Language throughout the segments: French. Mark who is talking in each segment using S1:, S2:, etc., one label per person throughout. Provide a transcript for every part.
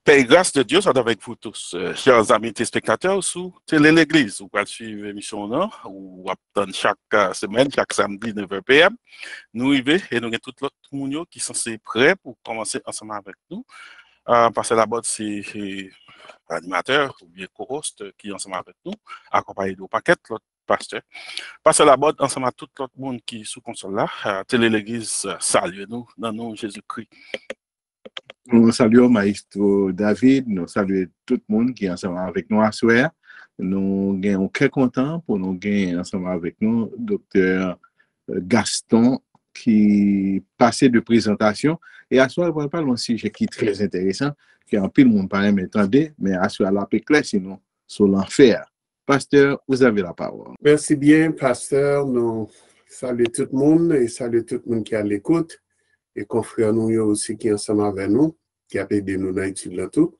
S1: Paix et grâce de Dieu soit avec vous tous. Chers amis téléspectateurs, sous Télé l'Église, vous pouvez suivre l'émission là, ou attendre chaque semaine, chaque samedi 9h PM. Nous y va et nous avons tout l'autre monde qui sont prêts pour commencer ensemble avec nous. Parce que là-bas, c'est l'animateur ou bien co-host qui est ensemble avec nous, accompagné de paquet l'autre pasteur. Parce que là-bas, ensemble avec tout l'autre monde qui est sous console là, Télé l'Église, salue nous dans le nom de Jésus-Christ.
S2: Nous saluons Maestro David, nous saluons tout le monde qui est ensemble avec nous à soir. Nous sommes très contents pour nous gagner ensemble avec nous Docteur Gaston qui passait de présentation. Et à soir, on va parler d'un sujet qui est très intéressant, qui en pile monde parle m'entendez, mais à soir la paix claire sinon sur l'enfer. Pasteur, vous avez la parole.
S3: Merci bien, pasteur. Nous saluons tout le monde et saluons tout le monde qui est à l'écoute. Et confrères nous aussi qui est ensemble avec nous, qui a aidé nous dans l'étude là tout.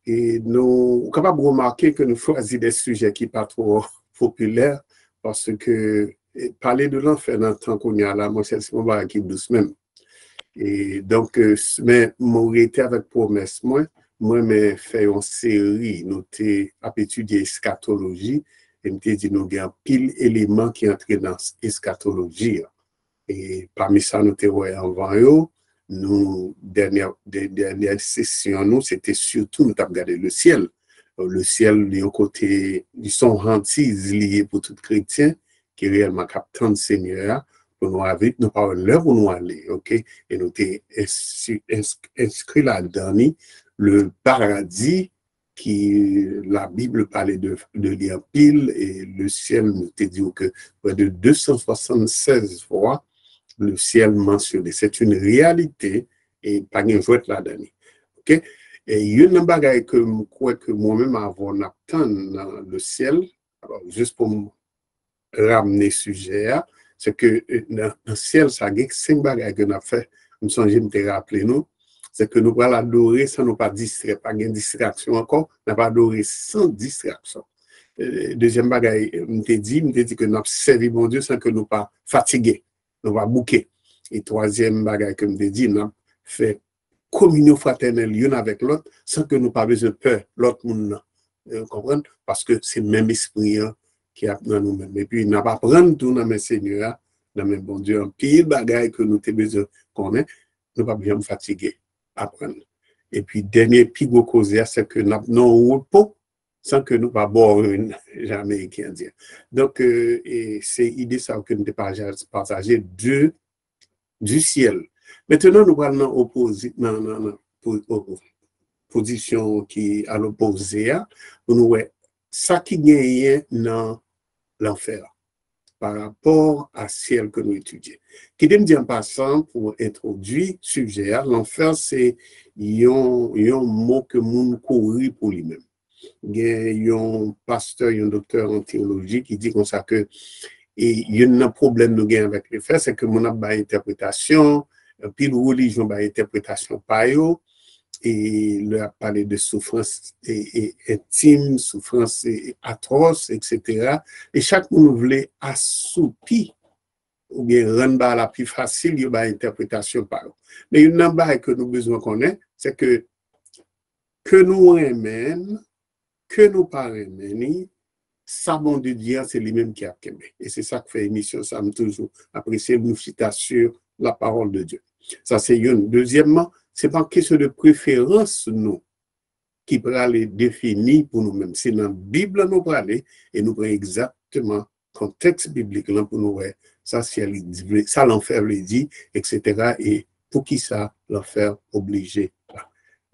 S3: Et nous sommes capables de remarquer que nous choisissons des sujets qui ne sont pas trop populaires parce que parler de l'enfer dans le temps qu'on y a là, moi, c'est mon baril qui douce même. Et donc, mais mon été avec promesse, moi, mais fait une série, nous avons étudié eschatologie et nous avons dit nous avons pile éléments qui entrent dans eschatologie. Et parmi ça, nous avons nous dernière session, nous, c'était surtout, nous avons regardé le ciel. Le ciel, il y a un côté, ils sont hantises liées pour tout chrétien, qui est réellement captant de Seigneur, pour nous avec, nous parlons l'heure où nous aller, ok? Et nous avons inscrit là-dedans, le paradis, qui, la Bible parlait de lire pile, et le ciel nous a dit que près de 276 fois, le ciel mentionné. C'est une réalité et pas une jouet là-dedans. OK? Et il y a une bagaille que je crois que moi-même avant d'attendre dans le ciel, alors juste pour me ramener le sujet, c'est que dans le ciel, ça y a 5 bagailles que nous avons fait. Nous sommes me rappeler nous, c'est que nous allons adorer sans nous pas distraire, pas de distraction encore, nous allons adorer sans distraction. Deuxième bagaille, me dit que nous avons servi mon Dieu sans que nous pas fatigués. Nous va bouquer. Et troisième bagage que je dit, nous fait communion fraternelle l'un avec l'autre sans que nous pas besoin de peur l'autre monde. Vous comprenez? Parce que c'est le même esprit qui a dans nous-mêmes. Et puis, nous pas prendre tout dans le Seigneur, dans le bon Dieu, un pire bagage que nous avons besoin de connaître, nous pas besoin de fatiguer, apprendre. Et puis, dernier plus gros cause, c'est que nous avons un repos sans que nous pas boire une jamais qui dire. Donc c'est l'idée ça que nous partager du ciel. Maintenant nous allons opposer dans position qui à l'opposé pour nous ça qui gagne dans l'enfer par rapport à ciel que nous étudions. Qui me dit en passant pour introduire sujet l'enfer c'est un mot que nous courir pour lui-même. Il y a un pasteur, un docteur en théologie qui dit comme ça que il y a un problème nous gagnons avec les faits, c'est que mon a une interprétation, puis la religion a une interprétation par eux, et il a parlé de souffrance intime, souffrance atroce, etc. Et chaque monde voulait assoupir ou bien rendre la plus facile, il y a une interprétation par eux. Mais une chose que nous avons besoin de connaître, c'est que nous aimons, que nous parlons, ça, bon de Dieu, c'est lui-même qui a aimé. Et c'est ça que fait l'émission, ça me toujours apprécié, nous citer sur la parole de Dieu. Ça, c'est une. Deuxièmement, c'est pas une question de préférence, nous, qui peut aller définir pour nous-mêmes. C'est dans la Bible, nous parler, et nous prenons exactement le contexte biblique, là, pour nous, ça, ça l'enfer le dit, etc. Et pour qui ça, l'enfer obligé.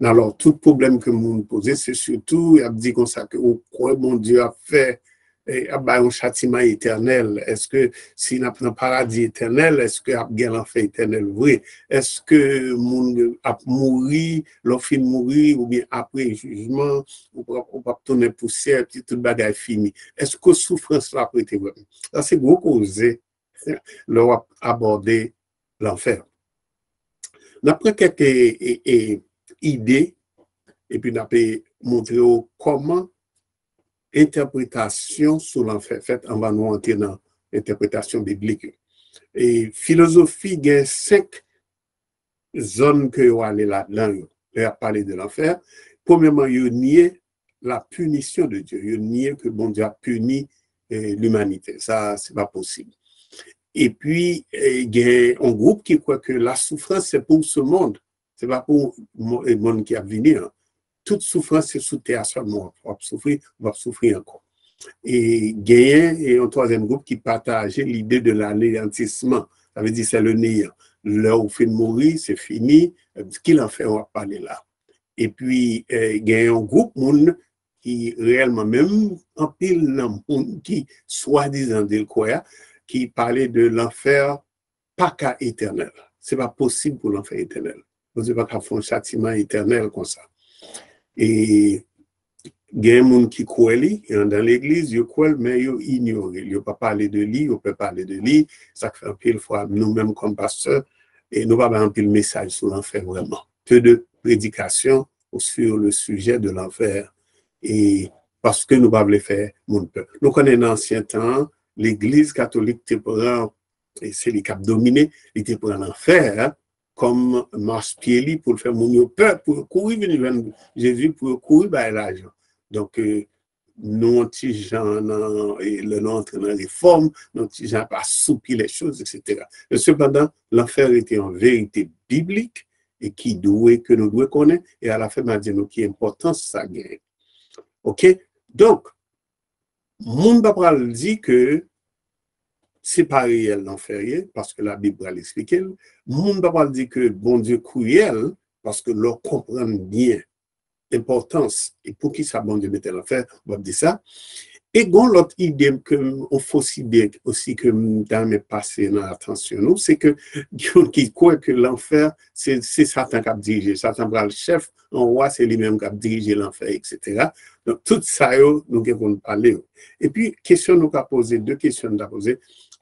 S3: Alors, tout problème que vous nous posez, c'est surtout, il a dit comme ça, que quoi mon Dieu a fait un châtiment éternel. Est-ce que s'il n'a pas un paradis éternel, est-ce qu'il y a un enfer éternel vrai? Est-ce que mon a mouru, l'enfant mourir, ou bien après le jugement, ou pas tourner poussière, puis tout le bagage fini? Est-ce que souffrance là peut être vrai? Ça, c'est gros causé, leur aborder l'enfer. D'après quelques idée et puis on peut montrer comment interprétation sur l'enfer fait on va nous entrer dans l'interprétation biblique et philosophie il y a 5 zones que on aller là-dedans on a parlé de l'enfer premièrement, il nié la punition de Dieu. Il nié que bon Dieu a puni l'humanité. Ça, c'est pas possible. Et puis, il y a un groupe qui croit que la souffrance, c'est pour ce monde. C'est pas pour le monde qui a venir. Toute souffrance, c'est sous terre seulement. On va souffrir encore. Et il y a un troisième groupe qui partageait l'idée de l'anéantissement. Ça veut dire c'est le néant. L'heure où il fait mourir, c'est fini. Ce qu'il en fait, on va parler là. Et puis, il y a un groupe monde qui réellement, même en pile, monde qui soi-disant dit quoi, qui parlait de l'enfer pas qu'à éternel. C'est pas possible pour l'enfer éternel. Vous n'avez pas qu'à faire un châtiment éternel comme ça. Et il y a des gens qui croient dans l'église, ils croient, mais ils ignorent. Ils ne peuvent pas parler de lui, ils ne peuvent pas parler de lui. Ça fait un peu de fois, nous-mêmes comme pasteurs, et nous n'avons pas un peu le message sur l'enfer vraiment. Peu de prédication sur le sujet de l'enfer. Et parce que nous ne pouvons pas le faire, mon peuple. Nous connaissons l'ancien temps, l'église catholique était pour et c'est les cap dominés, il était pour l'enfer, hein, comme marche-pied pour le faire mon peuple, pour courir venir Jésus, pour courir par l'argent. Donc, nous, petits gens, et le nom entre dans les réformes, nous, petits gens, pas assouplir les choses, etc. Mais cependant, l'enfer était en vérité biblique et que nous devons connaître, et à la fin, m'a dit nous qui importance ça gagne. OK? Donc, mon babral dit que c'est pas réel l'enfer, parce que la Bible va l'expliquer. Mon babral dit que bon Dieu cruel, parce que l'on comprend bien l'importance et pour qui ça bon Dieu mettait l'enfer, on va dire ça. Et l'autre idée que on faut aussi bien aussi que dans mes passés dans l'attention, c'est que qui croit que l'enfer c'est Satan qui a dirigé, Satan le chef, en roi c'est lui-même qui a dirigé l'enfer, etc. Donc tout ça nous devons parler. Et puis question nous a posé deux questions nous a posé.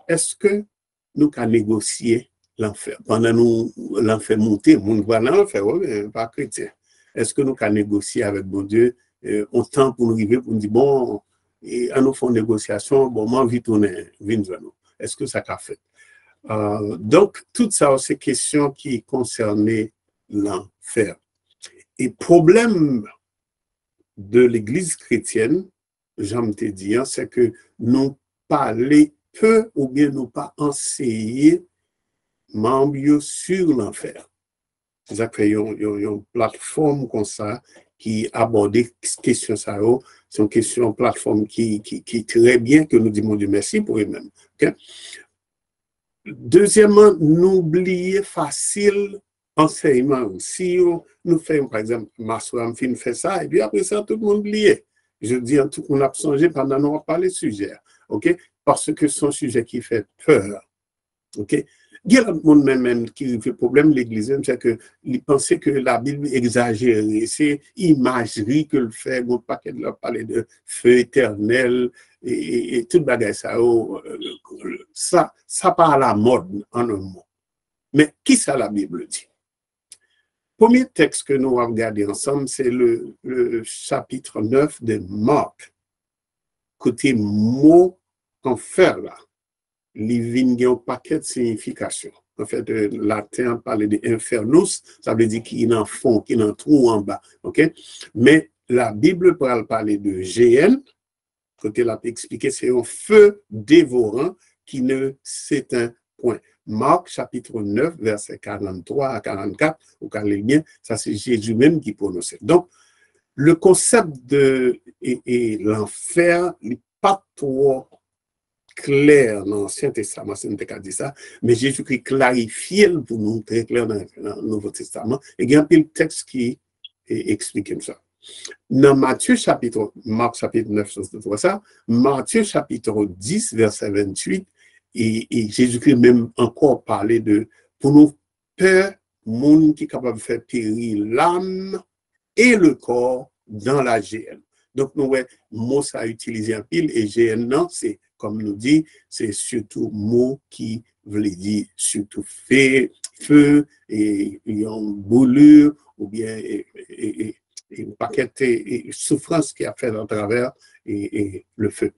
S3: Est-ce que nous avons négocié l'enfer pendant nous l'enfer monter, nous va dans l'enfer, pas chrétien. Est-ce que nous avons négocié avec bon Dieu autant pour nous arriver pour nous dire bon et à nous faire une négociation, bon, moi, vite, on est, est-ce que ça a fait? Donc, tout ça, c'est questions qui concernaient l'enfer. Et problème de l'Église chrétienne, j'aime te dire, c'est que nous parlons peu ou bien nous pas enseigner membres sur l'enfer. C'est-à-dire qu'il y a une plateforme comme ça qui aborde des questions ça. C'est une question plateforme qui très bien que nous disons Dieu merci pour eux-mêmes. Okay? Deuxièmement, n'oubliez facile enseignement. Si nous faisons, par exemple, ma soeur fait ça, et puis après ça, tout le monde oublie. Je dis, en tout cas, on a songé pendant nous parler le sujet. OK? Parce que c'est un sujet qui fait peur. OK? Il y a le monde même qui fait problème l'église, c'est que il pensait que la Bible exagère, c'est imagerie que le fait, mon paquet de leur parler de feu éternel et tout bagage ça part à la mode en un mot. Mais qui ça la Bible dit? Premier texte que nous allons regarder ensemble, c'est le chapitre 9 de Marc. Côté mot enfer là. Il y a un paquet de significations. En fait, le latin parle de infernus, ça veut dire qu'il y a un fond, qu'il y a un trou en bas. Okay? Mais la Bible parle de GN, côté là, expliqué, c'est un feu dévorant qui ne s'éteint point. Marc, chapitre 9, versets 43 à 44, au Carlélien, ça c'est Jésus même qui prononce. Donc, le concept de l'enfer n'est pas trop clair dans l'Ancien Testament, c'est pas dit ça, mais Jésus-Christ clarifie pour nous très clair dans le Nouveau Testament. Et il y a un peu de texte qui explique ça. Dans Matthieu chapitre, Marc chapitre 9, ça, Matthieu chapitre 10, verset 28, et Jésus-Christ même encore parlait de, pour nous, peur, monde qui est capable de faire périr l'âme et le corps dans la GN. Donc, nous, mot ça a utilisé en pile, et GN, non, c'est, comme nous dit, c'est surtout mot qui veut dire surtout feu, et une boulure, ou bien une paquet de souffrance qui a fait à travers et le feu.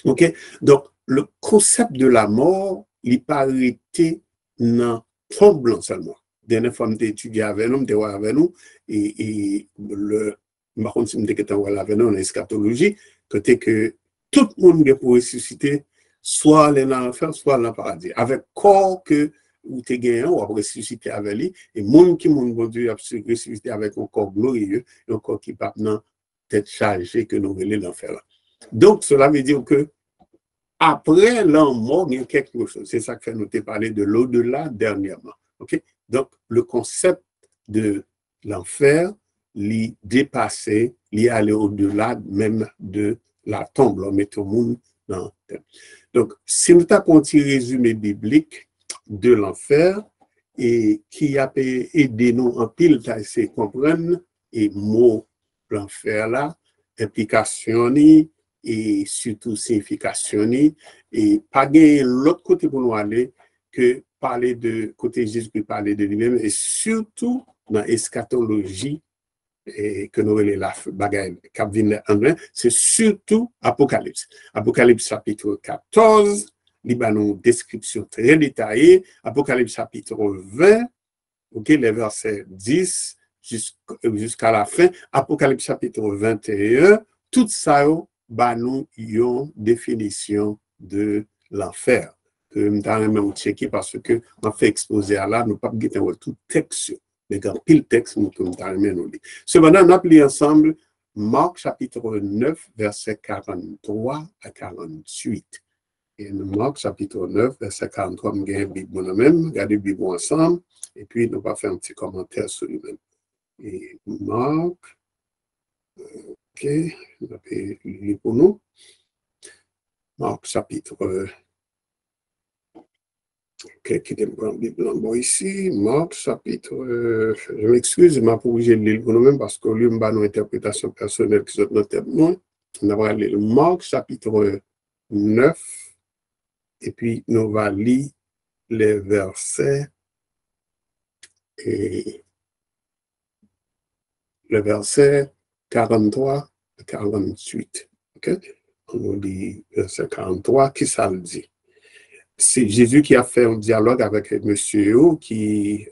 S3: OK? Donc, le concept de la mort, il n'est pas arrêté dans tombe blanc seulement. dernière fois, je étudié avec nous, je avec nous, et par contre, si je suis avec nous en eschatologie, côté que tout le monde peut ressusciter, soit dans l'enfer, soit dans le paradis. Avec corps que ou t'es gagné, ou après ressusciter avec lui, et monde qui monde bon Dieu a ressuscité avec un corps glorieux, un corps qui pas maintenant tête chargée que nous voulons l'enfer. Donc, cela veut dire que après la mort, il y a quelque chose. C'est ça que nous t'ai parlé de l'au-delà dernièrement. Okay? Donc, le concept de l'enfer, l'y dépasser, l'y aller au-delà même de la tombe, là, mettre au monde dans. Donc, si nous avons un petit résumé biblique de l'enfer et qui a aidé nous en pile à essayer de comprendre et mot l'enfer là, implication et surtout signification et pas gagner l'autre côté pour nous aller que parler de côté Jésus qui parler de lui-même et surtout dans eschatologie et que nous la bagaille c'est surtout Apocalypse. Apocalypse chapitre 14, il y a une description très détaillée. Apocalypse chapitre 20, ok, les versets 10 jusqu'à la fin. Apocalypse chapitre 21, tout ça, bah, nous une définition de l'enfer. Que nous avons checké parce que on fait exposer à là, nous pas tout texte. Mais quand pile texte, nous avons dit. Cependant, on a appelé ensemble Marc chapitre 9, verset 43 à 48. Et Marc chapitre 9, verset 43, nous avons Bible nous-mêmes, regardez la Bible ensemble, et puis nous allons faire un petit commentaire sur lui-même. Et Marc, ok, on va lire pour nous. Marc chapitre, ok, qui est la Bible en bas ici, Marc chapitre, je m'excuse, je m'ai obligé de lire pour nous-mêmes parce que lui, m'a une interprétation personnelle qui est notre tête. On va lire Marc chapitre 9, et puis nous allons lire les versets et le verset 43 à 48. Okay? On lit verset 43, qui ça le dit? C'est Jésus qui a fait un dialogue avec monsieur qui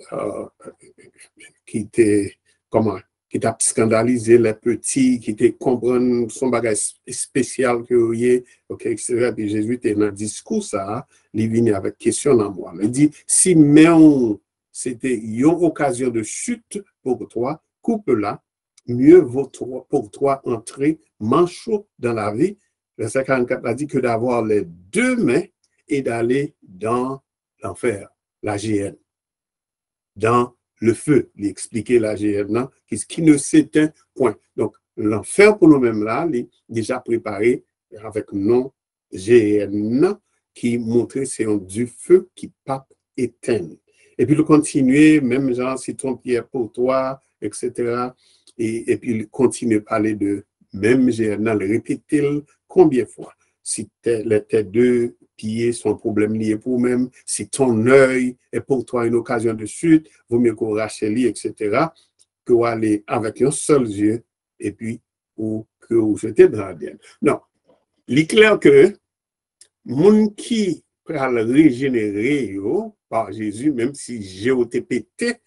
S3: était, comment, qui t'a scandalisé les petits, qui te comprendre son bagage spécial que vous avez, ok, etc. Puis Jésus était dans le discours, ça, il vient avec question dans moi. Il dit, si même c'était une occasion de chute pour toi, coupe-la, mieux vaut pour toi entrer manchot dans la vie. Verset 44 a dit que d'avoir les deux mains et d'aller dans l'enfer, la GN, dans le feu, l'expliquer la GN, qui ne s'éteint point. Donc, l'enfer pour nous-mêmes là, il est déjà préparé avec nom GN, qui montre c'est du feu qui pas éteint. Et puis, le continuer, même genre, si ton pierre pour toi, etc. Et puis, il continue à parler de même GN, le répéter combien de fois. Si tes deux pieds sont un problème lié pour même, si ton œil est pour toi une occasion de chute, vaut mieux qu'on rachète, etc., que vous aller avec un seul yeux et puis ou que vous jetez dans la dienne. Non, il est clair que mon qui peut régénérer par Jésus, même si j'ai pété,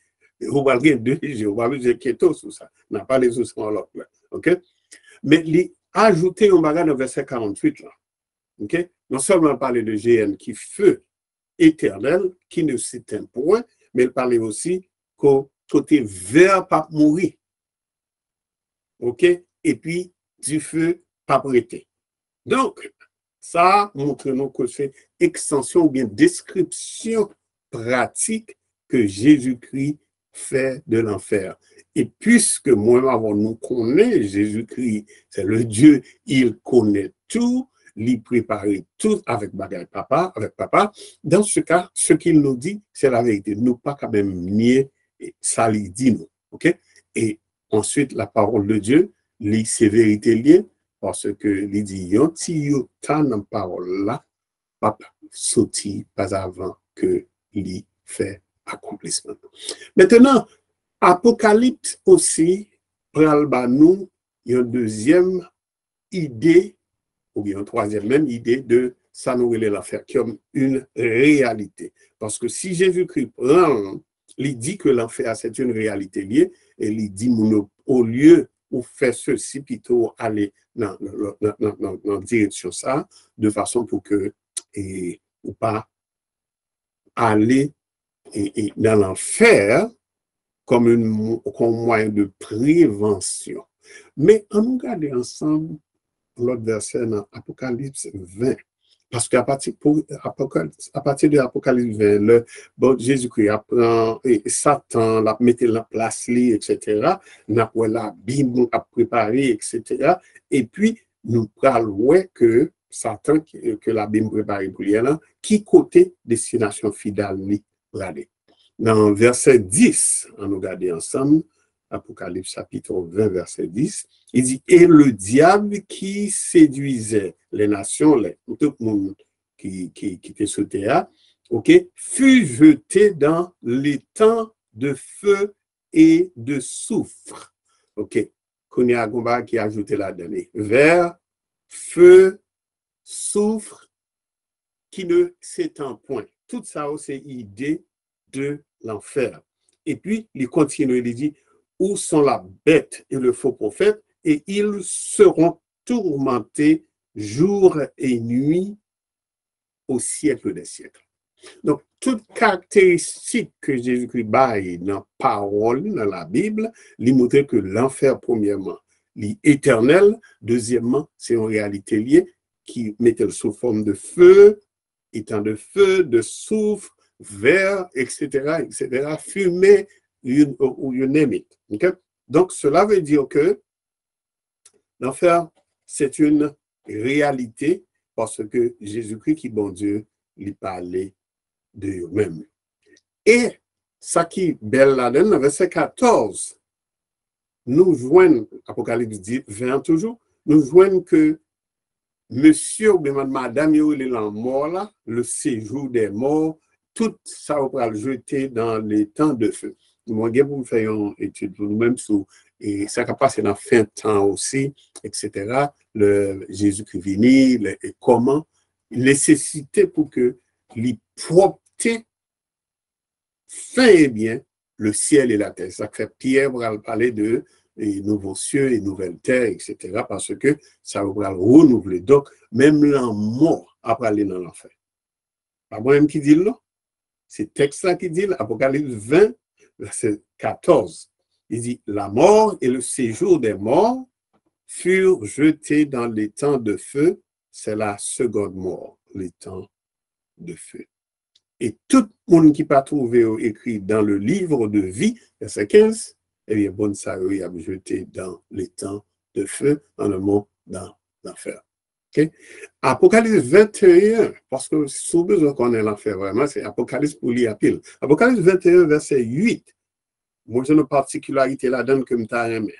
S3: vous parlez de Jésus, vous parlez de keto sur ça, n'a pas les autres en l'autre. OK? Mais il ajouter un bagage dans verset 48 là. OK? Non seulement parler de GN qui feu éternel, qui ne s'éteint point, mais il parlait aussi qu'au côté vert pas mourir. OK? Et puis, du feu pas prêté. Donc, ça montre-nous que c'est extension ou bien description pratique que Jésus-Christ fait de l'enfer. Et puisque moi, avant nous connaît Jésus-Christ, c'est le Dieu, il connaît tout, il prépare tout avec papa. Dans ce cas, ce qu'il nous dit, c'est la vérité. Nous pas quand même nier ça, il dit nous. OK? Et ensuite, la parole de Dieu, c'est vérité liée, parce que il dit, yon ti yo tan parole là, papa, sorti pas avant que il fait accomplissement. Maintenant, Apocalypse aussi, pral ba nous, une deuxième idée, ou bien une troisième même idée de ça nous relève l'affaire comme une réalité. Parce que si Jésus-Christ prend il dit que l'enfer, c'est une réalité liée, et il dit, au lieu de faire ceci, plutôt aller dans la direction ça, de façon pour que, ou pas aller dans l'enfer comme un moyen de prévention. Mais on regarde ensemble l'autre verset dans Apocalypse 20. Parce qu'à partir de l'Apocalypse 20, Jésus-Christ apprend, et Satan l'a mis en place, etc. La Bible a préparé, etc. Et puis, nous parlons que Satan, que la Bible prépare pour lui, qui côté destination fidèle, regardez. Dans verset 10, on regarde ensemble, Apocalypse chapitre 20, verset 10, il dit, et le diable qui séduisait les nations, tout le monde qui était sur terre, fut jeté dans les temps de feu et de soufre. Qu'on y a Gomba qui a ajouté là-dedans. Vers, feu, soufre, qui ne s'étend point. Tout ça, c'est l'idée de l'enfer. Et puis, il continue, il dit, où sont la bête et le faux prophète, et ils seront tourmentés jour et nuit au siècle des siècles. Donc, toute caractéristique que Jésus-Christ baille dans la parole, dans la Bible, lui montre que l'enfer, premièrement, est éternel, deuxièmement, c'est une réalité liée qui mettait sous forme de feu, étant de feu, de soufre, verre, etc., fumée, you name it. Okay? Donc, cela veut dire que l'enfer, c'est une réalité parce que Jésus-Christ, qui est bon Dieu, lui parlait de lui-même. Et ça qui est belle là-dedans, dans verset 14, nous joignons, Apocalypse 20 toujours, nous joignons que monsieur ou madame, il est en mort là, le séjour des morts, tout ça va le jeter dans les temps de feu. Moi, je vais faire une étude pour nous-mêmes sur et ça va passer dans la fin de temps aussi, etc. Le Jésus-Christ venu, et comment nécessiter pour que les propreté fait bien le ciel et la terre. Ça fait Pierre va parler de nouveaux cieux et nouvelles terres, etc. Parce que ça va renouveler. Donc, même la mort après aller dans l'enfer. Pas moi-même qui dit là. C'est texte-là qui dit, Apocalypse 20, verset 14. Il dit, la mort et le séjour des morts furent jetés dans les temps de feu. C'est la seconde mort, les temps de feu. Et tout le monde qui pas trouvé écrit dans le livre de vie, verset 15, eh bien, bon, ça a jeté dans les temps de feu, en un mot, dans l'enfer. Okay? Apocalypse 21, parce que sous besoin qu'on ait l'enfer vraiment, c'est Apocalypse pour lire à pile. Apocalypse 21, verset 8. Moi, j'ai une particularité là-dedans que je aimé.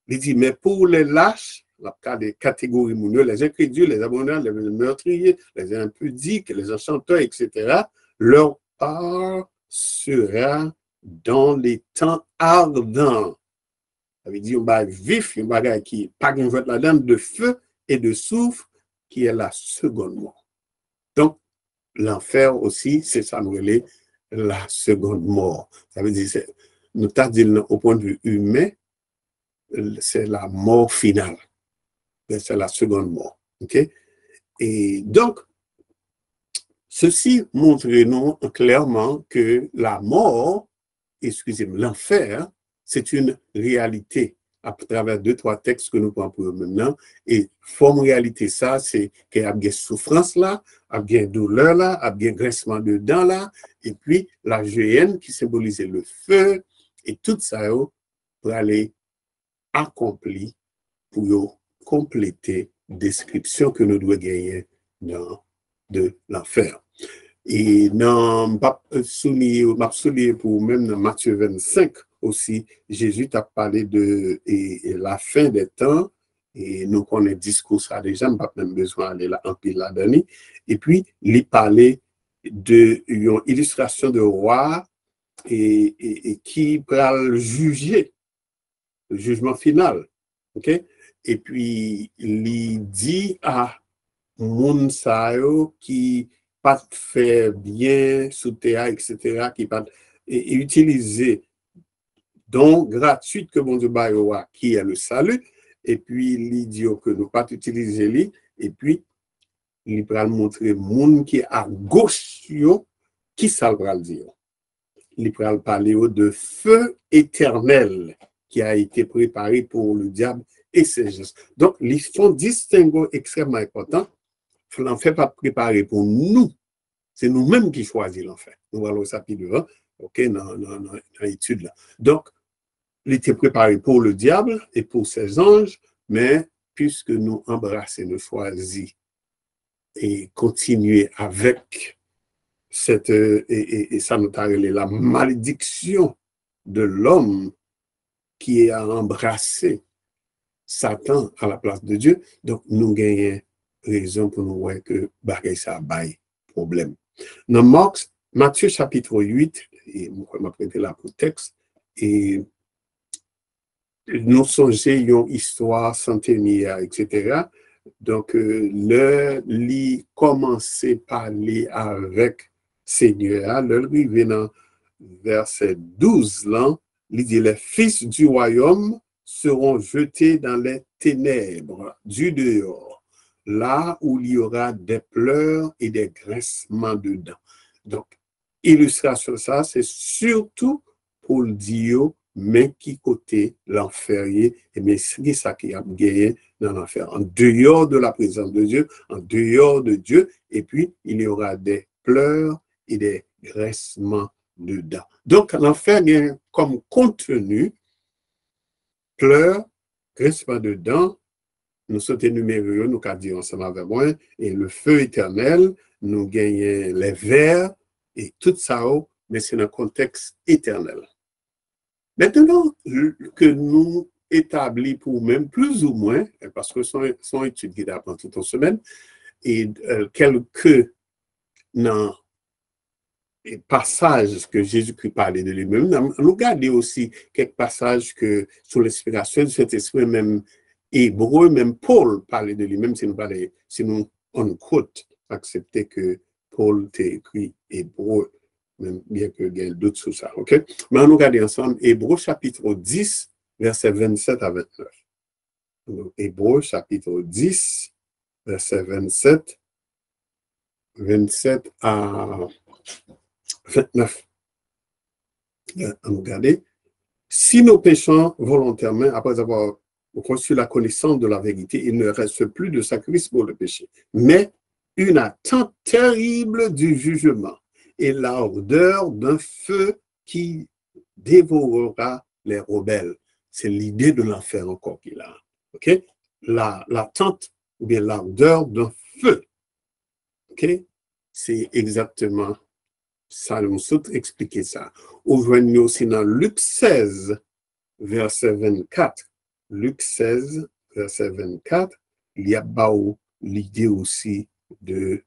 S3: Il dit, mais pour les lâches, la cas des catégories mouneux, les incrédules, les abonnés, les meurtriers, les impudiques, les enchanteurs, etc., leur part sera dans les temps ardents. Ça veut dire, on va vif, un bagage qui pas qu'on voit là-dedans de feu et de soufre, qui est la seconde mort. Donc, l'enfer aussi, c'est ça, nous relève la seconde mort. Ça veut dire, nous t'as dit au point de vue humain, c'est la mort finale. C'est la seconde mort. Okay? Et donc, ceci montre-nous clairement que la mort, excusez-moi, l'enfer, c'est une réalité à travers 2-3 textes que nous prenons pour maintenant. Et forme réalité, ça, c'est qu'il y a des souffrances là, il y a des douleurs là, il y a des graissements de dents là, et puis la géhenne qui symbolisait le feu, et tout ça pour aller accomplir, pour compléter la description que nous devons gagner de l'enfer. Et dans souligné pour même dans Matthieu 25 aussi, Jésus a parlé de la fin des temps, et nous connaissons discours ça déjà, on n'a pas même besoin d'aller là en pile là-dedans. Et puis, il parlait de une illustration de roi et qui va juger, le jugement final. Okay? Et puis, il dit à moun sa yo qui pas fait bien sous terre, etc., qui pas et utiliser don gratuit que bon Dieu baïoua, qui est le salut, et puis l'idiot que nous pas utiliser lui, et puis il va montrer monde qui est à gauche qui ça va le dire. Il va parler de feu éternel qui a été préparé pour le diable et ses gestes. Donc, ils font distinguo extrêmement important. L'enfer pas préparé pour nous. C'est nous-mêmes qui choisissons l'enfer. Nous voyons ça plus devant, ok, dans l'étude là. Donc, il était préparé pour le diable et pour ses anges, mais puisque nous embrassons, nous choisissons et continuer avec cette, et ça nous a relé la malédiction de l'homme qui a embrassé Satan à la place de Dieu. Donc, nous gagnons raison pour nous voir que bagay ça bail problème. Dans Matthieu chapitre 8, et je vais prêter là pour texte, et nous songeons une histoire centenaire, etc. Donc, le commencer à parler avec Seigneur, le arrivé dans verset 12, là, il dit, les fils du royaume seront jetés dans les ténèbres du dehors, là où il y aura des pleurs et des grincements de dents. Donc, illustration ça, c'est surtout pour le dire, mais qui côté l'enfer, et mais c'est ça qui a gagné dans l'enfer, en dehors de la présence de Dieu, en dehors de Dieu, et puis il y aura des pleurs et des grincements de dents. Donc, l'enfer a comme contenu pleurs, grincements de dents, nous sommes énumérés, nous avons dit ensemble avec moi, et le feu éternel, nous gagnons les vers, et tout ça, mais c'est dans un contexte éternel. Maintenant que nous établis pour même plus ou moins, parce que son étude qui apprend toute une semaine, et quelques passages que Jésus-Christ parlait de lui-même, nous regardons aussi quelques passages que sous l'inspiration de cet esprit, même hébreu, même Paul parlait de lui-même, si nous on quote, accepter que Paul t'a écrit hébreu, même bien que il y ait d'autres sur ça, ok? Mais nous regardons ensemble Hébreux chapitre 10, versets 27 à 29. Donc, Hébreux chapitre 10, versets 27 à 29. Regardez. Si nous péchons volontairement, après avoir reçu la connaissance de la vérité, il ne reste plus de sacrifice pour le péché, mais une attente terrible du jugement et l'ardeur d'un feu qui dévorera les rebelles. C'est l'idée de l'enfer encore qu'il a. Ok? L'attente ou bien l'ardeur d'un feu. Ok? C'est exactement ça. Nous sommes expliquer ça. Aujourd'hui aussi dans Luc 16, verset 24. Luc 16, verset 24, il y a l'idée aussi de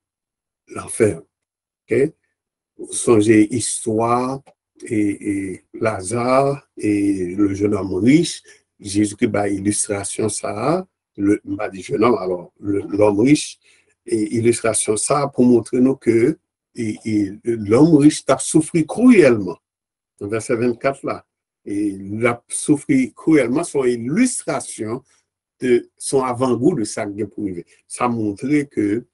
S3: l'enfer. Ok? Vous songez histoire et Lazare et le jeune homme riche. Jésus-Christ a illustration ça, pas du jeune homme, alors l'homme riche, et illustration ça pour montrer nous que l'homme riche a souffert cruellement. Dans verset 24 là. Et il a souffert cruellement, son illustration de son avant-goût de ça qui est privé. Ça montrait que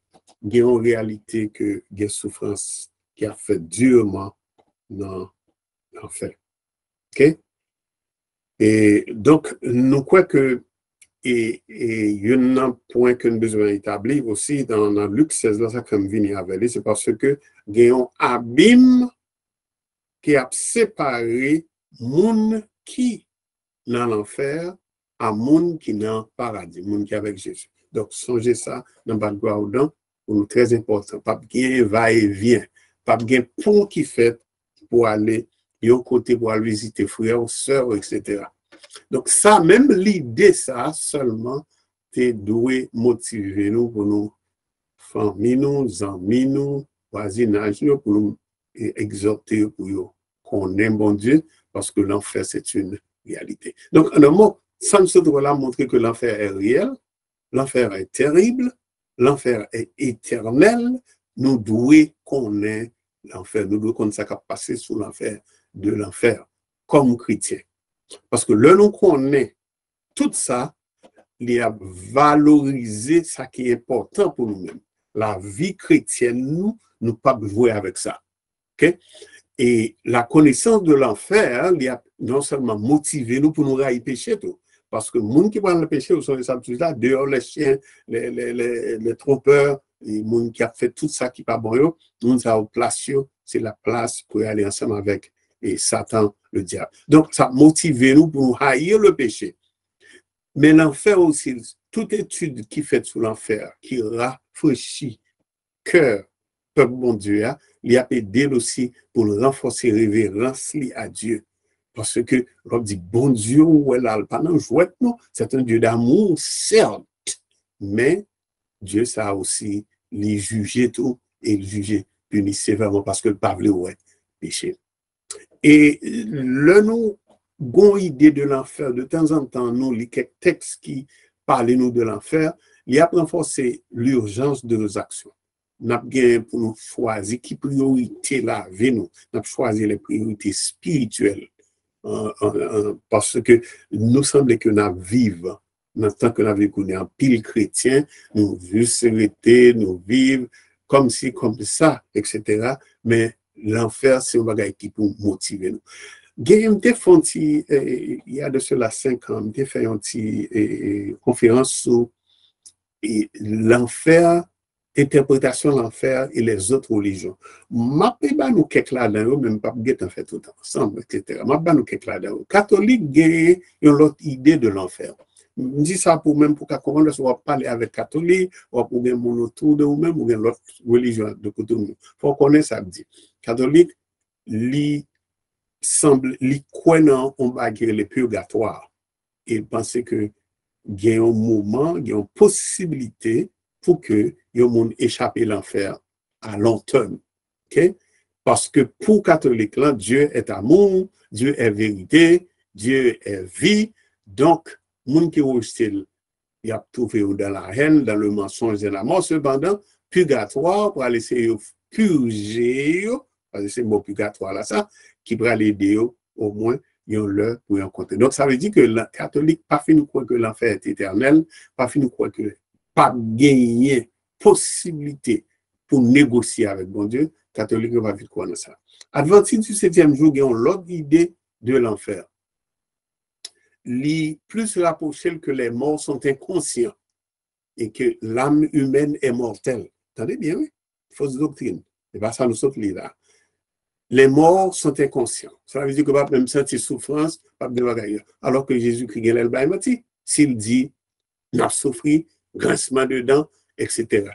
S3: il y a une réalité que il y a souffrance qui a fait durement dans l'enfer. OK? Et donc, nous croyons que et il y a un point que nous devons établir aussi dans Luc 16, là, ça comme vient avec lui, c'est parce que il y a un abîme qui a séparé monde qui dans l'enfer à monde qui dans le paradis, monde qui est avec Jésus. Donc, songez ça dans le background, pour nous très important. Pas bien va-et-vient, pas bien pont qui fait pour aller d'un côté pour aller visiter frères, sœurs, etc. Donc, ça, même l'idée, ça, seulement, t'es doué motiver nous pour nous, famille nous, amis nous, voisinage nous, pour nous exhorter, pour nous qu'on aime bon Dieu, parce que l'enfer, c'est une réalité. Donc, en un mot, ça nous doit là montrer que l'enfer est réel, l'enfer est terrible, l'enfer est éternel, nous devons connaître l'enfer, nous devons connaître ça qui a passé sous l'enfer de l'enfer comme chrétien. Parce que le nous connaît tout ça, il a valorisé ce qui est important pour nous-mêmes. La vie chrétienne, nous pas jouer avec ça. Okay? Et la connaissance de l'enfer, il a non seulement motivé nous pour nous railler péché tout. Parce que les gens qui prennent le péché, sont les sables là, dehors les chiens, les trompeurs, les gens qui ont fait tout ça qui n'est pas bon, nous avons place, c'est la place pour aller ensemble avec et Satan, le diable. Donc, ça motive nous pour nous haïr le péché. Mais l'enfer aussi, toute étude qui est faite sur l'enfer, qui rafraîchit cœur, peuple bon Dieu, il a aidé aussi pour renforcer la révérence à Dieu. Parce que l'on dit, bon Dieu, ou elle a pas dans jouet, non, c'est un Dieu d'amour, certes, mais Dieu, ça a aussi les juger tout et le juger puni sévèrement parce que le peuple ouais péché. Et le nous avons idée de l'enfer, de temps en temps, nous, les quelques textes qui parlent nous de l'enfer, il y a renforcé l'urgence de nos actions. Nous avons pour nous choisir qui priorité là, nous avons choisi les priorités spirituelles. Parce que nous semble que nous vivons, dans le temps que nous vivons en pile chrétien, nous vivons, nous vivons comme si, comme ça, etc. Mais l'enfer, c'est un bagage qui peut motiver nous. Il y a de cela 5 ans, j'ai fait une conférence sur l'enfer, interprétation de l'enfer et les autres religions. Je ne vais pas nous quelque là-dedans, même pas en fait tout ensemble, etc. Je ne vais pas nous quelque là-dedans. Catholique gagne une autre idée de l'enfer. Je dis ça pour même pour qu'on va parler avec catholique, ou pour bien mon autour de nous-mêmes, ou bien l'autre religion de côté de nous. Il faut connaître ça dit. Catholique, li semble, li croyant on va guérir les purgatoires. Il pensait que il y a un moment, il y a une possibilité pour que le monde échappe à l'enfer à long terme. Okay? Parce que pour catholique, là, Dieu est amour, Dieu est vérité, Dieu est vie. Donc, monde qui hostile, il a trouvé dans la haine, dans le mensonge et la mort. Cependant, purgatoire pour aller essayer de purger, parce que c'est le mot purgatoire là, ça, qui va l'aider au moins. Ils ont l'heure pour y rencontrer. Donc, ça veut dire que le catholique, pas fini croire que l'enfer est éternel, pas fini croire que pas gagner possibilité pour négocier avec bon Dieu, catholique va vite croire dans ça. Adventiste du 7e jour, ils ont l'autre idée de l'enfer. Les plus rapprochés que les morts sont inconscients et que l'âme humaine est mortelle. Attendez bien, oui? Fausse doctrine. Et pas ça nous saute là. Les morts sont inconscients. Ça veut dire que pas même sentir souffrance, pas de bagaille. Alors que Jésus-Christ est le s'il dit, n'a souffri, grincement de dents, etc.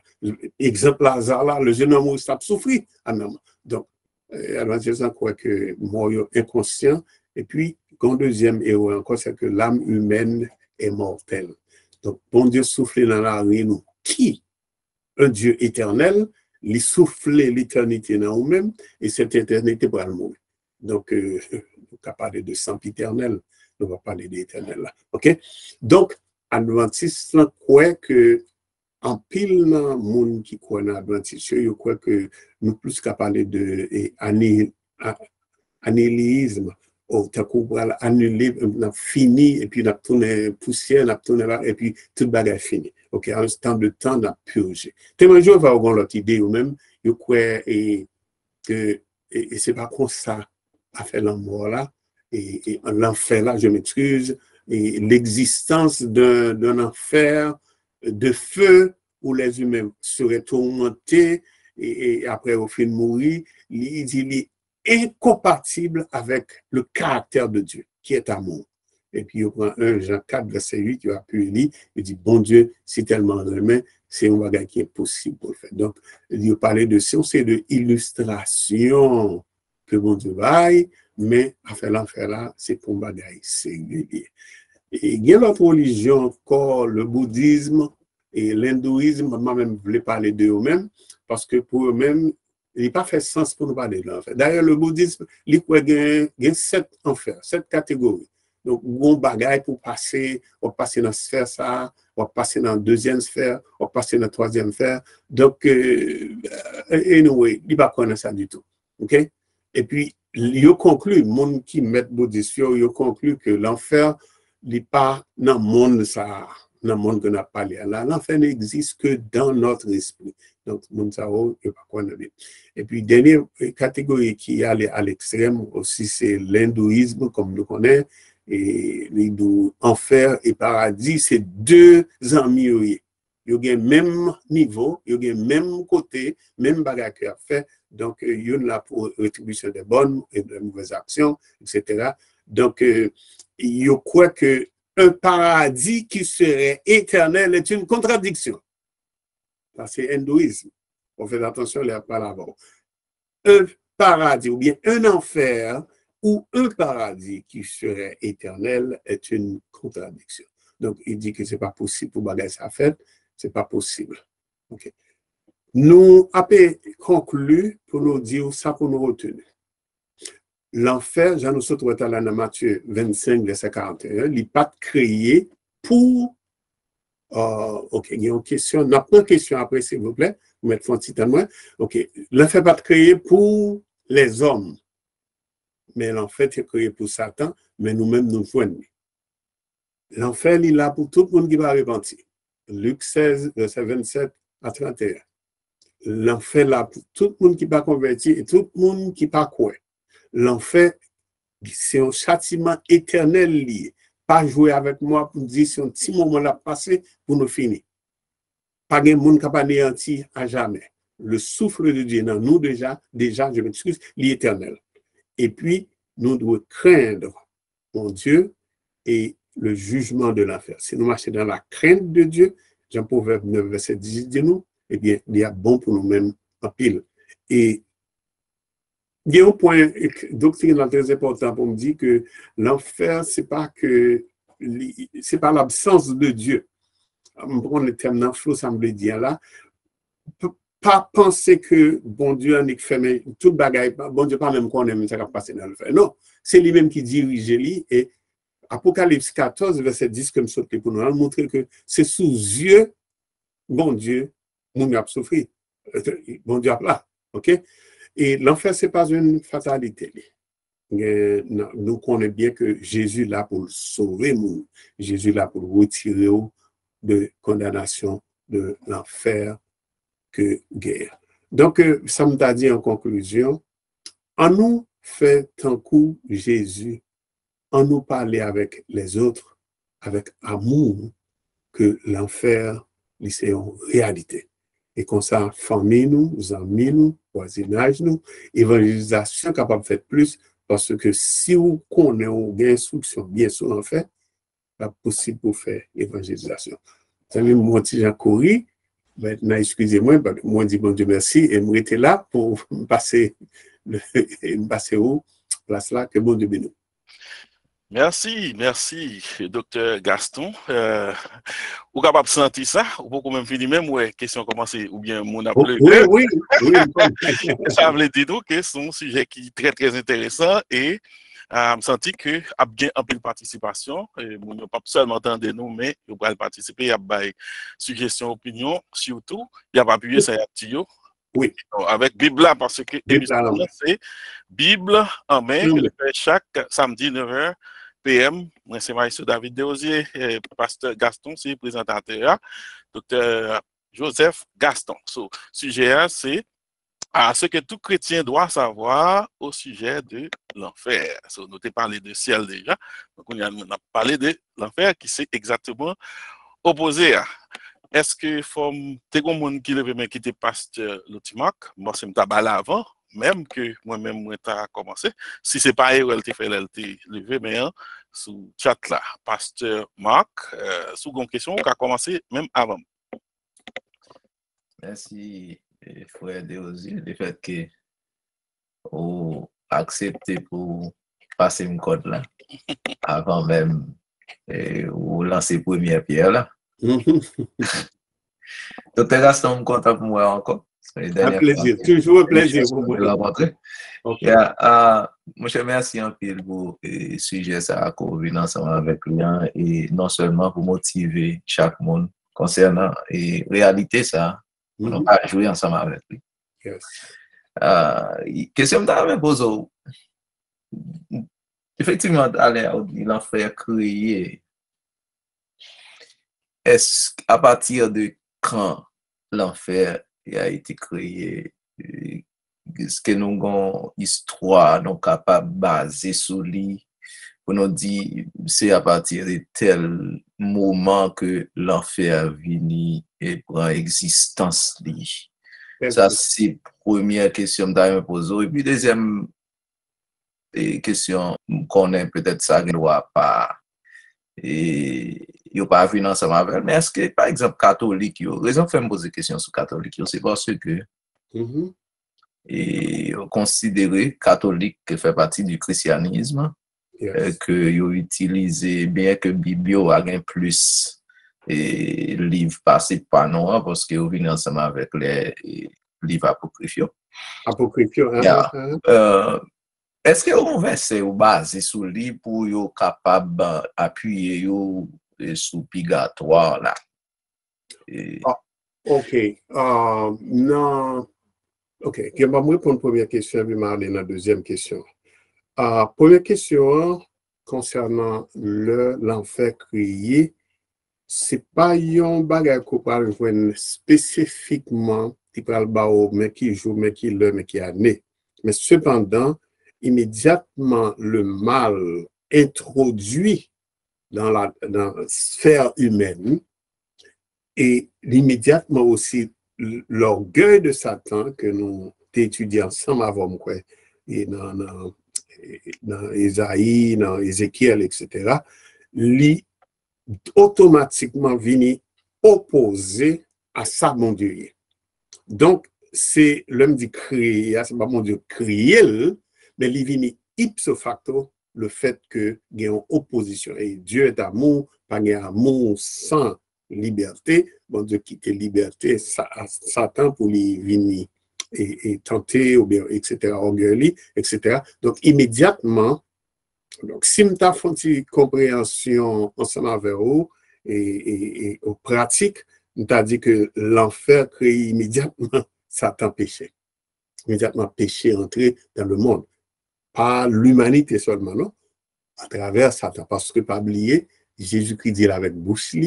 S3: Exemple Lazare là, le jeune homme a souffri. Donc, alors je crois que mort inconscient. Et puis, le deuxième héros encore, c'est que l'âme humaine est mortelle. Donc, bon Dieu souffle dans la vie, nous. Qui? Un Dieu éternel, il souffle l'éternité dans nous-mêmes, et cette éternité pour le mourir. Donc, on va parler de sang éternel, on va parler d'éternel là. OK? Donc, Adventiste croit que en pile dans monde qui croit dans Adventiste, je crois que nous plus qu'à parler de annihilisme, ou t'as qu'on annuler, on a fini, et puis on a tourné poussière, on a tourné là, et puis tout bagage fini. OK, en ce temps de temps, on a purgé. Témoin, je vais avoir l'autre idée ou même, je crois que c'est pas comme ça à faire la mort là, et l'enfer là, je m'excuse, et l'existence d'un enfer de feu où les humains seraient tourmentés et après au fin de mourir, il est incompatible avec le caractère de Dieu qui est amour. Et puis il prend 1 Jean 4 verset 8 qui a pu lire, il dit bon Dieu, si tellement aimé, c'est un bagage qui est possible pour le faire. Donc il parlait de science et de illustration que bon Dieu vaille, mais à faire l'enfer là, c'est pour un bagage singulier. Et il y a l'autre religion encore, le bouddhisme et l'hindouisme, moi-même, je voulais parler d'eux-mêmes, parce que pour eux-mêmes, il n'a pas fait sens pour nous parler de l'enfer. D'ailleurs, le bouddhisme, il y a 7 enfers, 7 catégories. Donc, on bagaille pour passer, on passe dans la sphère ça, on passe dans la deuxième sphère, on passe dans la troisième sphère. Donc, anyway, il ne va pas connaître ça du tout. OK? Et puis, yo conclu, monde qui met bouddhisme, yo conclu que l'enfer n'est pas dans le monde ça, dans le monde que n'a pas là. L'enfer n'existe que dans notre esprit. Donc, monde ça, il pas quoi. Et puis, dernière catégorie qui est allée à l'extrême aussi, c'est l'hindouisme, comme nous connaissons. Et enfer et paradis, c'est deux amis. Ils ont le même niveau, ils ont le même côté, même bagage à faire. Donc, il y a pour rétribution des bonnes et de mauvaises actions, etc. Donc, je crois que un paradis qui serait éternel est une contradiction. Ça, c'est hindouisme. On fait attention à là-bas. Un paradis ou bien un enfer ou un paradis qui serait éternel est une contradiction. Donc, il dit que ce n'est pas possible pour bagager sa fête, ce n'est pas possible. Okay. Nous avons conclu pour nous dire ça pour nous retenir. L'enfer, Jean nous sommes dans Matthieu 25, verset 41, il n'est pas créé pour. OK, il y a une question. On a pas une question après, s'il vous plaît. Vous mettez un petit témoin. OK, l'enfer n'est pas créé pour les hommes. Mais l'enfer est créé pour Satan, mais nous-mêmes nous joignons. L'enfer, il est là pour tout le monde qui va repentir. Luc 16, verset 27 à 31. L'enfer est là pour tout le monde qui va convertir et tout le monde qui va croire. L'enfer, c'est un châtiment éternel lié. Pas jouer avec moi pour dire si un petit moment l'a passé pour nous finir. Pas de monde qui va anéantir à jamais. Le souffle de Dieu dans nous déjà, je m'excuse, l'éternel. Et puis, nous devons craindre mon Dieu et le jugement de l'enfer. Si nous marchons dans la crainte de Dieu, Jean Proverbe 9, verset 10 dit nous, eh bien, il y a bon pour nous-mêmes en pile. Et il y a un point doctrinal très important pour me dire que l'enfer, c'est pas l'absence de Dieu. On prend le terme d'enfer, ça me le dit là. Pas penser que bon Dieu en est fait, tout bagaille, bon Dieu pas même qu'on aime ça va passer dans le fer. Non, c'est lui-même qui dirige lui et Apocalypse 14, verset 10, comme ça, pour nous montrer que c'est sous yeux, bon Dieu, mon a souffert. Bon Dieu a là. OK? Et l'enfer, ce n'est pas une fatalité. Nous connaissons bien que Jésus est là pour sauver nous. Jésus est là pour retirer de condamnation de l'enfer que guerre. Donc, ça me t'a dit en conclusion, en nous fait tant coup Jésus, en nous parler avec les autres, avec amour, que l'enfer, c'est une réalité. Et comme ça, famille nous, amis nous, voisinage nous, évangélisation capable de faire plus, parce que si vous connaissez une instruction bien sur l'enfer, c'est possible pour faire évangélisation. Vous savez, moi, si j'ai couru, maintenant, excusez-moi, moi, je dis bon Dieu merci, et moi, j'étais là pour me passer où, place là, que bon Dieu bénisse.
S1: Merci, docteur Gaston. Ou capable de sentir ça, ou beaucoup même fini même, ouais, question commencée, ou bien mon appel.
S3: Oui.
S1: Ça veut dire que c'est un sujet qui est très, très intéressant et je senti que a bien un peu de participation. Nous ne pas seulement entendre nous, mais nous allons participer, il y a des suggestions, opinions, surtout, il y a pas appuyé ça, il y a
S3: oui.
S1: Avec Bible là, parce que c'est Bible en main, que le fait chaque samedi 9h PM. Moi, c'est Maïs David Desosiers, pasteur Gaston, c'est présentateur, docteur Joseph Gaston. So, sujet, c'est ce que tout chrétien doit savoir au sujet de l'enfer. So, nous avons parlé de ciel déjà, donc on a parlé de l'enfer qui c'est exactement opposé à. Est-ce que faut te gon moun qui leve men qui était pasteur Lotimac, moi c'est m'ta là avant même que moi-même moi t'a commencé. Si c'est pas elle te fait elle te lever mais sous chat là, pasteur Marc, sous gon question on a commencé même avant.
S4: Merci frère Desosiers le fait que vous acceptez pour passer une code là avant même ou lancer première pierre là. Docteur Gaston, content pour moi encore.
S3: Un plaisir, toujours un plaisir pour vous.
S4: Okay. Monsieur, merci un peu pour le sujet ça qu'on vient ensemble avec lui et non seulement pour motiver chaque monde concernant et réalité ça, on va jouer ensemble avec lui.
S3: Yes.
S4: Question que je vais poser, effectivement, l'enfer créé, est-ce qu'à partir de quand l'enfer a été créé, est-ce que nous avons une histoire, nous capables de baser sur lui, pour nous dire c'est à partir de tel moment que l'enfer venu et prend existence lui. Ça, c'est la première question que je me pose. Et puis, deuxième question, qu'on est peut-être ça ne doit pas. Et il n'y a pas vu ensemble avec. Mais est-ce que, par exemple, catholique, raison de me poser question sur catholique, c'est parce que et considérer catholique qui fait partie du christianisme, que ils utilisent bien que Bible a un plus et livres passés par nous parce que vous venez ensemble avec les livres apocryphes. Est-ce que vous verset ou basé sur lui pour être capable d'appuyer sur purgatoire là?
S3: OK. Non. OK. Je vais répondre à la première question et puis aller à la deuxième question. Première question concernant l'enfer créé, c'est pas un bagage qu'on parle spécifiquement qui parle de mais qui joue, mais qui l'heure, mais qui année. Mais cependant, immédiatement, le mal introduit dans la sphère humaine et immédiatement aussi l'orgueil de Satan que nous étudions ensemble avant quoi et dans Isaïe, dans Ézéchiel, etc., lui automatiquement venu opposé à ça, mon Dieu. Donc, c'est l'homme dit créer, c'est pas mon Dieu créer, mais il vient ipso facto le fait que il y a une opposition. Et Dieu est amour, pas de amour sans liberté. Bon Dieu quitte liberté, Satan pour lui venir et tenter, ou bien, etc., orgueil, etc. Donc, immédiatement, donc, si nous avons une compréhension ensemble avec vous et aux pratiques, nous avons dit que l'enfer crée immédiatement Satan péché. Immédiatement péché entrer dans le monde. Pas l'humanité seulement, non? À travers Satan. Parce que, pas oublier, Jésus-Christ dit avec bouche,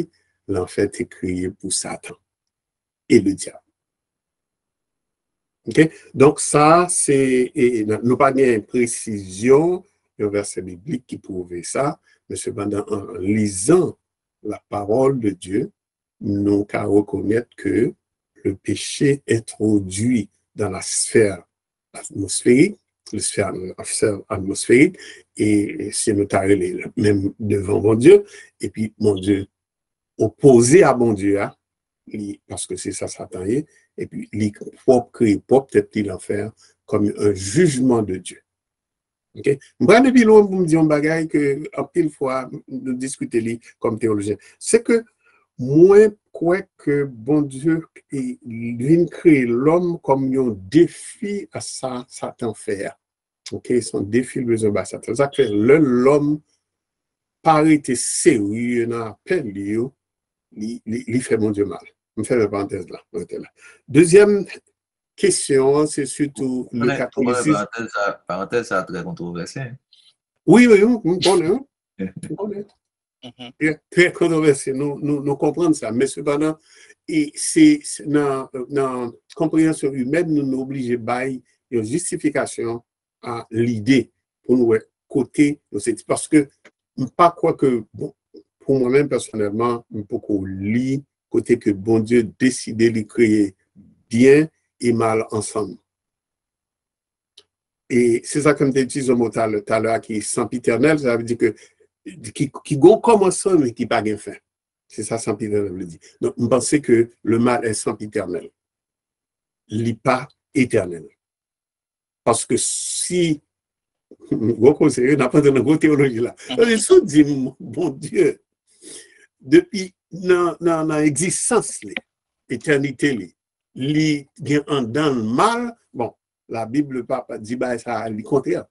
S3: l'enfer est créé pour Satan et le diable. OK? Donc, ça, c'est, nous pas une précision, un verset biblique qui prouvait ça, mais cependant, en lisant la parole de Dieu, nous qu'à reconnaître que le péché introduit dans la sphère atmosphérique, et c'est notarié même devant mon Dieu, et puis mon Dieu opposé à mon Dieu, hein, parce que c'est ça Satan est, et puis il propre créer peut-être l'enfer comme un jugement de Dieu. OK? Moi, depuis loin, vous me dites un bagage que, en pile fois, nous discutons comme théologien. C'est que, moi, crois que bon Dieu, il crée l'homme comme un défi à ça, Satan faire. OK? Son défi, besoin de Satan. Ça fait l'homme, paraît sérieux dans l'appel, il fait mon Dieu mal. Je fais la parenthèse là. Deuxième question, c'est surtout le catholicisme.
S4: Parenthèse, ça très controversé.
S3: Oui, on connaît. Très controversé, nous comprenons ça. Mais cependant, c'est dans la compréhension humaine, nous nous obligons de une justification à l'idée pour nous côté. Parce que, pas quoi que, bon, pour moi-même personnellement, je peux lire côté que bon Dieu décidé de créer bien et mal ensemble. Et c'est ça comme tu dis au mot tout à l'heure qui est sempiternel, ça veut dire que qui go commençant mais qui pas gain fin. C'est ça sempiternel veut dire. Donc je pense que le mal est sempiternel. Il n'est pas éternel. Parce que si gros conseiller n'a pas de gros théologie là. Ils sont dit bon Dieu depuis dans l'existence l'éternité li gen en dans le mal, bon, la Bible pas dit bah ça le contraire.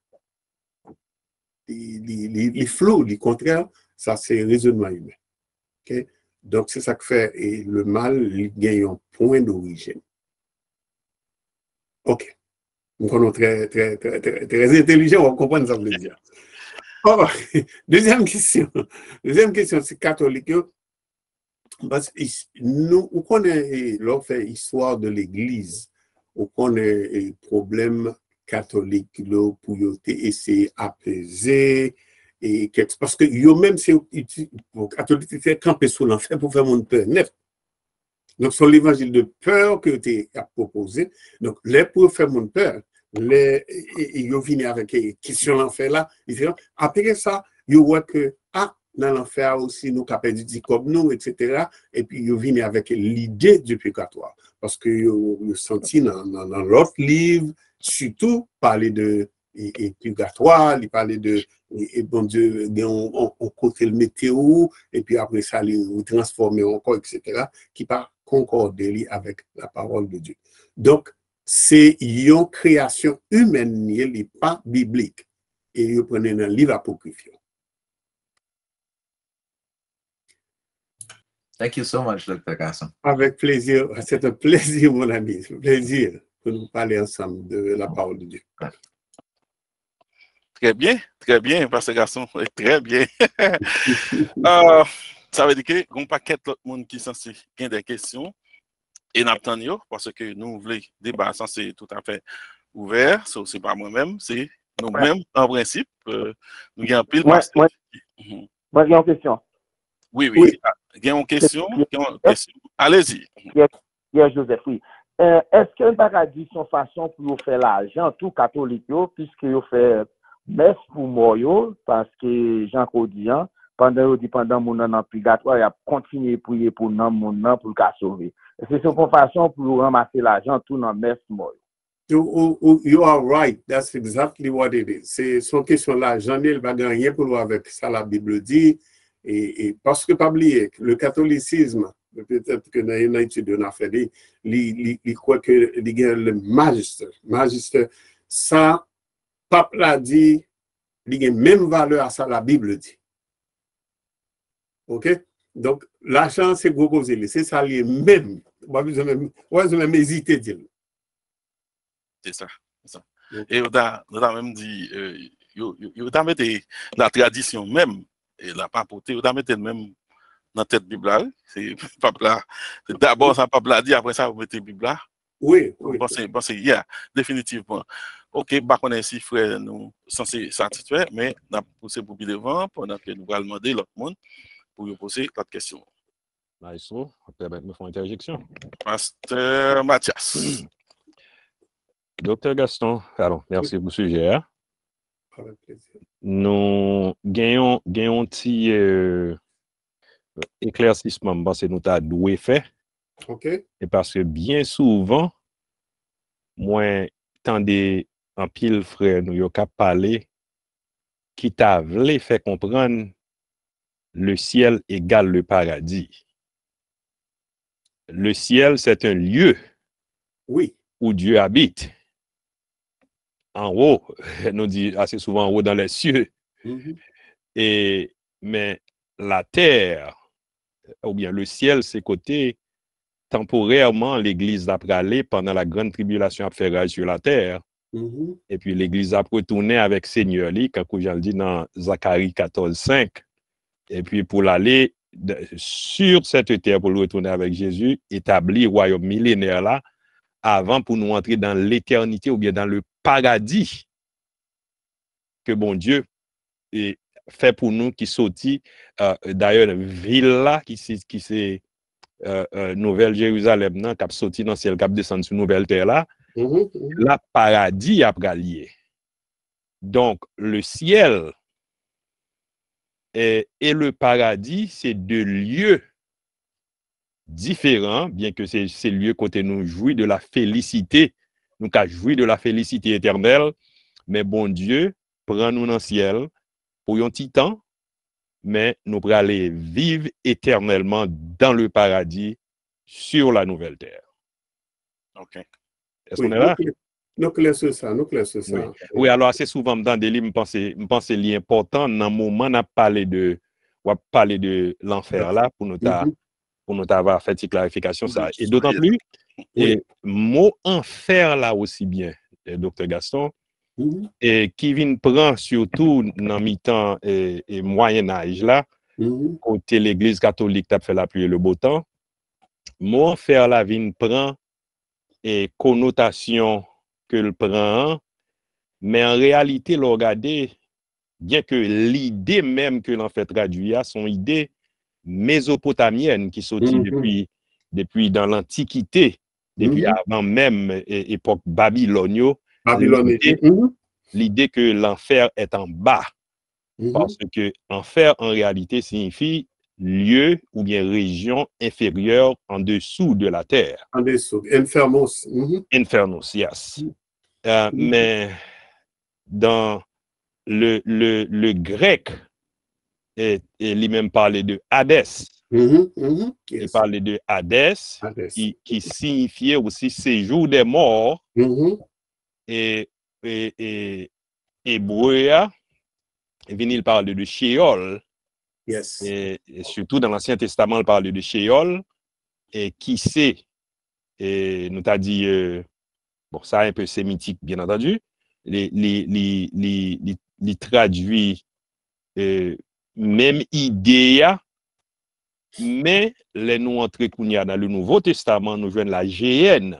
S3: Les flou, les contraire, ça c'est raisonnement humain. OK? Donc c'est ça que fait et le mal il gagne un point d'origine. OK. Nous sommes très intelligents, on comprend ça veut dire. Oh, deuxième question, c'est catholique. Parce que nous, on connaît l'on fait histoire de l'Église, on connaît problème catholique là pour essayer d'apaiser et parce que yo même c'est catholique c'est camper sous l'enfer pour faire mon peur net. Donc c'est l'évangile de peur que tu as proposé. Donc les pour faire mon peur, les yo vient avec question l'enfer là, après ça, yo voit que dans l'enfer aussi, nous avons dit comme nous, etc. Et puis, ils viennent avec l'idée du purgatoire. Parce que vous senti dans l'autre livre, surtout, parler de purgatoire, il parlait de, bon Dieu, on côté le météo, et puis après ça, vous transformer encore, etc., qui part concorder avec la parole de Dieu. Donc, c'est une création humaine, il n'est pas biblique. Et vous prenez un livre apocryphe.
S4: Thank you so much, Dr. Gasson.
S3: Avec plaisir. C'est un plaisir, mon ami. C'est un plaisir de nous parler ensemble de la parole de Dieu.
S1: Très bien, Pasteur Gasson. Très bien. Ça veut dire que on paquet d'autres monde qui sont censés avoir des questions et n'attendons parce que nous voulons débat c'est tout à fait ouvert. Ce n'est pas moi-même, c'est nous-mêmes en principe. Nous avons pile pasteur.
S5: Moi, j'ai une question.
S1: Oui. Il y a une question. Allez-y.
S5: Joseph, oui. Est-ce que le paradis son façon pour faire l'argent, tout catholique, puisque vous fait messe pour moi, parce que Jean Codian, pendant mon an en purgatoire, il a continué à prier pour mon nom pour le sauver. C'est une façon pour ramasser l'argent tout dans messe moi.
S3: You are right. That's exactly what it is. C'est son question là. J'en ai pas rien pour avec ça la Bible dit. Et parce que pas oublier le catholicisme, peut-être que dans une étude on a fait, il croit que il y a le magister, ça, pape l'a dit, il y a même valeur à ça la Bible dit. Ok? Donc l'argent c'est gros c'est ça lié même. Moi je même hésité dire.
S1: C'est ça. Et on a même dit, on a mis la tradition même. Et la papauté, vous mettez le même dans la tête Bible. C'est d'abord ça pape l'a dit, après ça vous mettez Bible.
S3: Oui.
S1: Pensez, yeah, définitivement. Ok, par contre, si frère nous censés satisfaire, mais on a poussé pour devant pendant que nous allons demander l'autre monde pour lui poser l'autre question.
S6: Maestro, permettez-moi de faire une interjection.
S1: Pasteur Mathias.
S6: Docteur Gaston, alors, merci pour ce sujet.
S3: Avec plaisir.
S6: Nous gagnons un petit éclaircissement parce que nous avons doué fait.
S3: OK.
S6: Et parce que bien souvent, moi, tendez en pile frère, nous avons parlé qui t'a voulu faire comprendre le ciel égale le paradis. Le ciel, c'est un lieu où Dieu habite. En haut, nous dit assez souvent en haut dans les cieux. Mais la terre, ou bien le ciel, c'est côté temporairement l'Église a pralé pendant la grande tribulation à faire rage sur la terre. Et puis l'Église a retourné avec Seigneur, quand je le dis dans Zacharie 14:5. Et puis pour l'aller sur cette terre, pour le retourner avec Jésus, établir le royaume millénaire là, avant pour nous entrer dans l'éternité ou bien dans le paradis que bon Dieu fait pour nous qui sortit d'ailleurs ville là qui c'est Nouvelle Jérusalem non qui a sorti dans ciel qui a descendu sur nouvelle terre là la paradis a pralié. Donc le ciel et le paradis c'est deux lieux différents, bien que c'est lieu côté nous jouit de la félicité, nous qu'a joui de la félicité éternelle, mais bon Dieu prend nous dans le ciel pour un petit temps, mais nous pour aller vivre éternellement dans le paradis sur la nouvelle terre.
S1: OK.
S6: Est-ce qu'on est là?
S3: Nous classons ça.
S6: Oui, alors assez souvent dans des livres, je pense l'important dans le moment on a parlé de l'enfer là pour nous avoir fait une clarification ça. Et d'autant plus, et mot enfer là aussi bien. Dr. Gaston, et qui vient prendre surtout dans mi-temps et Moyen-Âge là, côté l'Église catholique t'a fait la pluie et le beau temps, moi faire la vine prend et connotation que le prend, mais en réalité, le regarder, bien que l'idée même que l'on fait traduire, son idée mésopotamienne qui sortit depuis dans l'Antiquité, depuis avant même époque babylonio, l'idée que l'enfer est en bas. Parce que enfer, en réalité, signifie lieu ou bien région inférieure en dessous de la terre.
S3: En dessous, Infernos.
S6: Infernos, yes. Mais dans le grec, et lui-même parlait de Hadès. Il parlait de Hadès, qui signifiait aussi séjour des morts. Et hébreu, il parle de Sheol.
S3: Yes.
S6: Et surtout dans l'Ancien Testament, il parle de Sheol. Et qui sait, et nous t'a dit, bon, ça un peu sémitique, bien entendu, les traduit même idée, mais les nous entrés dans le Nouveau Testament, nous joignons la GN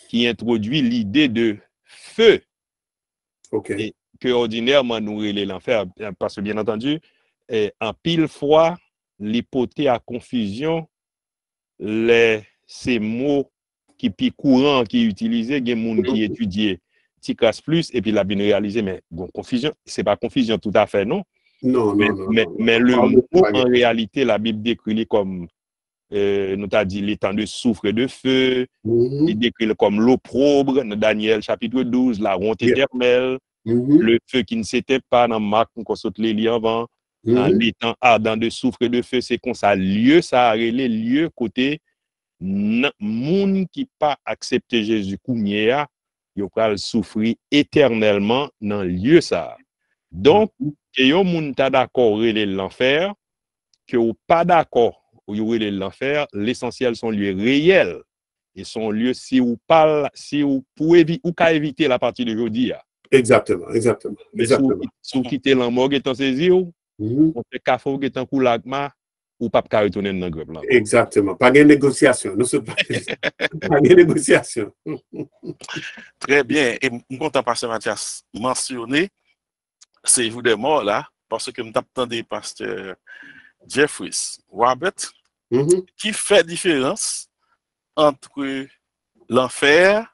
S6: qui introduit l'idée de feu. Et que ordinairement nous relève l'enfer, parce que bien entendu, en pile fois, l'hypothèse à confusion, ces mots qui sont courants, qui utilisés, il y a des gens qui étudient Ticas plus, et puis la bien réalisé, mais bon, confusion, c'est pas confusion tout à fait, non?
S3: Non.
S6: Mais le mot, en réalité, la Bible décrit comme, nous t'a dit, les temps de soufre et de feu, il décrit comme l'opprobre, dans Daniel chapitre 12, la honte éternelle, le feu qui ne s'était pas dans Marc, qu'on saute les liens avant, les temps ardents de soufre et de feu, c'est qu'on ça lieu, ça a les lieux côté, moun qui pas accepté Jésus kounyea, yo pral souffrir éternellement dans lieu ça. Donc, que yon moun ta d'accord relé l'enfer, que ou pas d'accord ou yo relé l'enfer, l'essentiel son lieu réel et son lieu si ou pas si ou pour éviter ou ka éviter la partie de jeudi.
S3: Exactement.
S6: Mais sous quitter l'amorgue étant saisi ou on fait kafou étant koulagma ou pas ka retourner dans grève là.
S3: Exactement. Pas de négociation. Nous sommes pas de négociation.
S1: Très bien. Et je suis content, Pasteur Mathias, mentionner ces jours des morts là, parce que je m'attendais Pasteur Jeffries Robert, qui fait différence entre l'enfer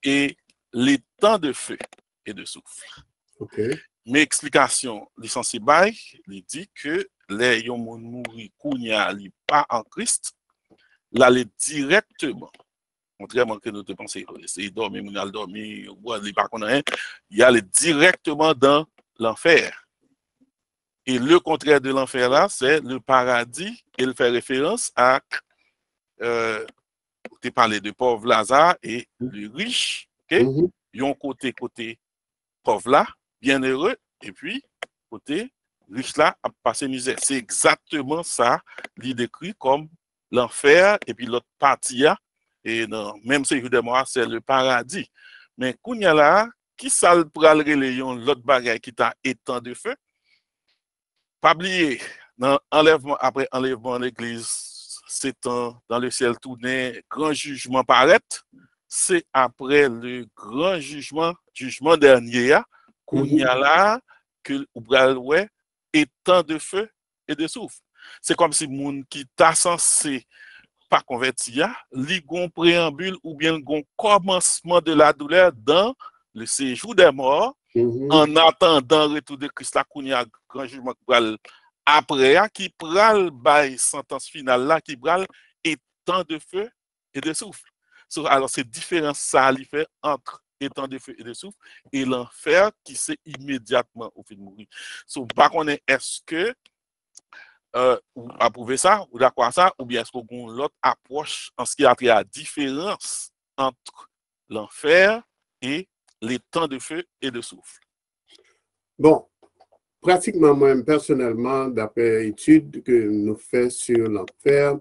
S1: et les temps de feu et de souffle. Mes explications, licencié Bay, il dit que les yon moun mouri kounya li pas en Christ, là les directement, contrairement que nous te pensons, c'est dormir, moun al dormir, ou il pas qu'on rien, il y a les directement dans l'enfer. Et le contraire de l'enfer là, c'est le paradis. Il fait référence à tu parlé de pauvre Lazare et le riche, ok? Yon côté pauvre là, bienheureux, et puis côté riche là a passé misère. C'est exactement ça, il décrit comme l'enfer, et puis l'autre partie, et non, même si évidemment c'est le paradis. Mais kounya là, qui ça le pral relayon l'autre bagaille qui t'a étang de feu? Pas oublier, après enlèvement de l'église, c'est dans le ciel tourné, grand jugement paraît, c'est après le grand jugement dernier, kounya là, que ou pral ouais, étang de feu et de souffle. C'est comme si moun qui t'a censé pas converti, li gon préambule ou bien gon commencement de la douleur dans le séjour des morts, en attendant le retour de Christ, la kounya grand jugement après, qui pral bail sentence finale là, qui pral étang de feu et de souffle. Alors, c'est différent ça, il fait entre étang de feu et de souffle, et l'enfer qui c'est immédiatement au fin de mourir. Par contre, est-ce que vous approuvez ça, ou d'accord ça, ou bien est-ce qu'on a l'autre approche en ce qui a trait à la différence entre l'enfer et les temps de feu et de souffle?
S3: Bon, pratiquement moi personnellement, d'après études que nous faisons sur l'enfer,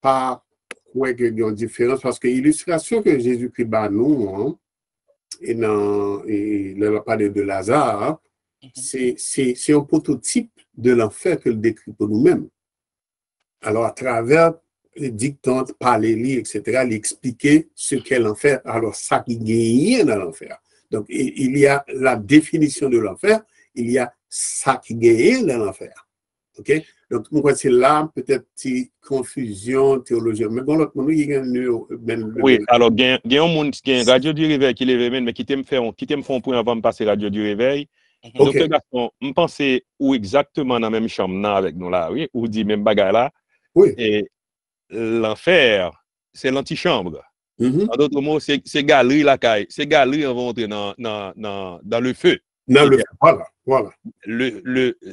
S3: pas quoi qu'il y a une différence, parce que l'illustration que Jésus-Christ bat nous, et là, on parle de Lazare, hein, c'est un prototype de l'enfer que le décrit pour nous-mêmes. Alors, à travers les dictants, parler, etc., l'expliquer ce qu'est l'enfer. Alors, ça qui gagne dans l'enfer. Donc, il y a la définition de l'enfer, il y a ça qui gagne dans l'enfer. OK? Donc, c'est là, peut-être, une confusion théologique. Mais bon, l'autre monde, il y a
S6: oui, alors, il y a un monde qui a Radio du Réveil qui lève, mais qui t'aime faire un point avant de passer Radio du Réveil. Donc, Gaston, je pense où exactement dans la même chambre avec nous là, oui, ou dit même bagarre là.
S3: Oui.
S6: Et l'enfer, c'est l'antichambre. En d'autres mots, c'est galerie la caille. C'est galerie on va entrer dans le feu.
S3: Dans le feu, voilà.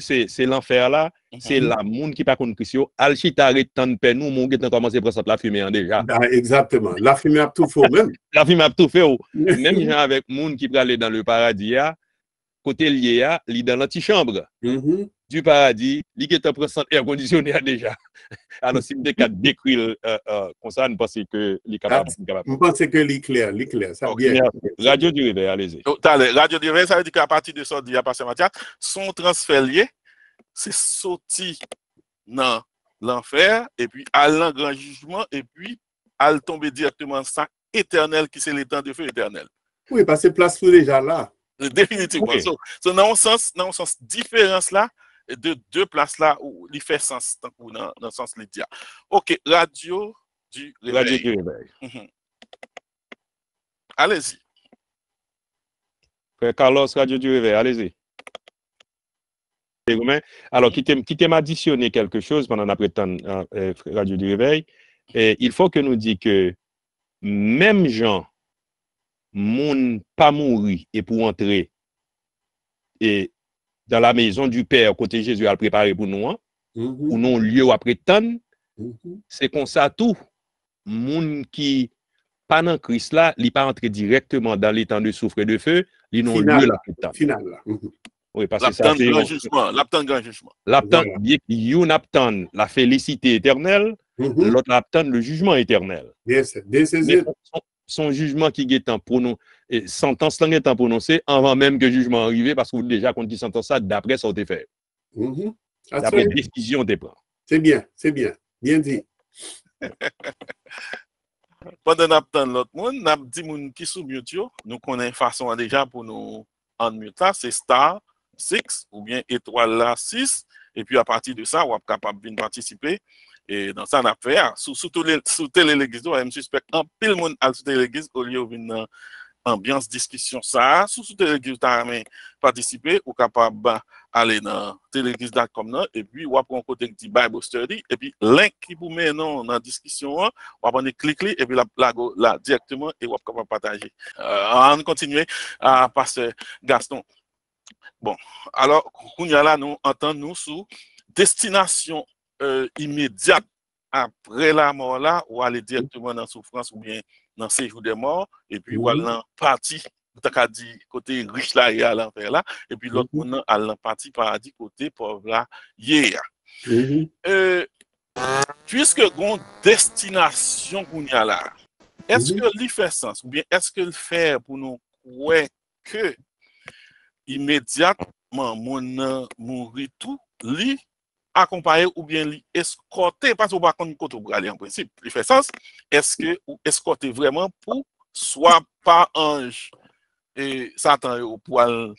S6: C'est l'enfer là. C'est la monde qui par contre Christio, Alchita retan pe nous, mon qui a commencé à prendre la fumée déjà.
S3: Exactement. La fumée a tout fait même.
S6: La fumée a tout fait. Même gens avec monde qui peut aller dans le paradis, côté lié, il dans l'antichambre du paradis, il qui est en présence air conditionné déjà. Alors, si vous avez décrire comme ça, vous pensez que il est capable.
S3: Vous pensez que l'éclair, ça
S6: bien. Radio du Réveil, allez-y.
S1: Radio du Réveil, ça veut dire qu'à partir de ça, il y a passé Mathias, son transfert lié, c'est sorti dans l'enfer, et puis à l'en grand jugement, et puis à tomber directement dans ça éternel qui c'est le temps de feu éternel.
S3: Oui, parce que place tout déjà là.
S1: Définitivement.
S6: Okay.
S1: Dans un sens, différence là, de deux places là où il fait sens dans le sens l'idée. OK, Radio du Réveil.
S6: Radio du Réveil.
S1: Allez-y.
S6: Frère Carlos, Radio du Réveil, allez-y. Alors, qui t'aime additionner quelque chose pendant après temps Radio du Réveil, et il faut que nous disions que même gens, moun pas mourir et pour entrer et dans la maison du Père, côté Jésus a préparé pour nous, ou non lieu après temps, c'est comme ça tout. Moun qui pas dans Christ là, il pas entrer directement dans les temps de souffre et de feu, il non lieu là après temps.
S3: Final là.
S1: Oui, parce que ça c'est grand jugement, l'abtend jugement.
S6: L'abtend you n'abtend la félicité éternelle, l'autre abtend le jugement éternel.
S3: Yes,
S6: son jugement qui est en prononcé, sentence là est en prononcé avant même que le jugement arrive, parce que vous déjà qu'on dit sentence ça d'après ça vous fait. D'après décision des prend.
S3: C'est bien dit.
S1: Pendant n'attend l'autre monde, n'a dit moun qui sous mute nous connaît façon déjà pour nous en mute là, c'est star 6 ou bien étoile là 6 et puis à partir de ça, on est capable de participer. Et dans ça, on a fait, sous télé l'église, je me suspect un pile monde à sous télé l'église au lieu d'une ambiance discussion ça, sous télé l'église, tu as participer ou capable aller dans télééglise.com et puis on prend côté qui dit Bible Study et puis link qui vous met dans la discussion, on va cliquer et puis là directement et on va capable partager. On continue à passer Gaston. Bon, alors, on y a là, nous entendons sous destination immédiate après la mort là, ou aller directement dans la souffrance ou bien dans le séjour des morts, et puis ou aller dans partie, tu as dit, côté riche là, et à l'enfer là, et puis l'autre monde aller dans partie paradis, côté pauvre là, hier. Puisque une destination qu'on y a là, est-ce que l'y fait sens, ou bien est-ce que le fait pour nous croire que immédiatement, mon mourir tout, li accompagné ou bien li escorté, parce qu'on va contre côté aller en principe. Il fait sens. Est-ce que ou escorté vraiment pour soit par ange et Satan au poil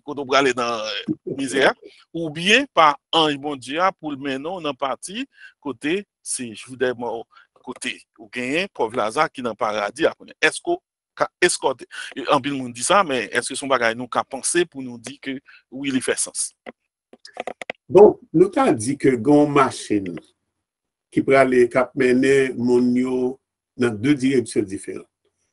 S1: côté aller dans misère, ou bien par ange bon Dieu pour le mener dans partie côté c'est jour des morts côté ou gagner pauvre Lazare qui dans paradis. Est-ce que escorté. En pile monde dit ça, mais est-ce que son bagage nous qu'a pensé pour nous dire que oui, il fait sens?
S3: Bon, nous t'avons dit que gon machine qui peut aller mener mon yo dans deux directions différentes.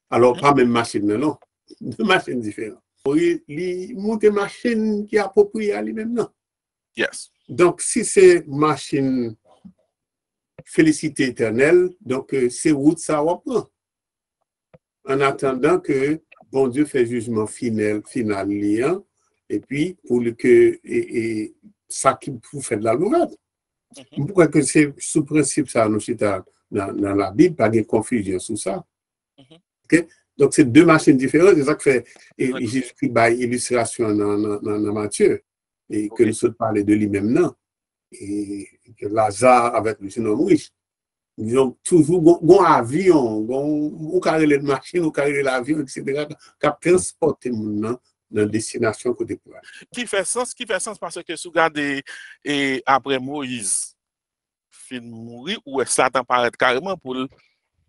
S3: Alors, pas même machine, non. Deux machines différentes. Il monte une machine qui est appropriée à lui-même, non.
S1: Yes.
S3: Donc, si c'est machine félicité éternelle, donc c'est route ça va prendre. En attendant que bon Dieu fait jugement final liant, et puis pour que ça qui vous fait de la nouvelle. Pourquoi que c'est sous principe ça nous c'est dans la Bible, pas de confusion sur ça. Okay? Donc, c'est deux machines différentes. C'est ça que fait Jésus-Christ par illustration dans Matthieu. Et que nous sommes parlé de lui-même, non. Et que Lazare avec le jeune homme riche. Ils ont toujours un avion, un carré de machine, un carré de l'avion, etc. qui a transporté mon dans la destination côté pour.
S1: Qui fait sens parce que si vous regardez après Moïse fin mourir ou Satan paraît carrément pour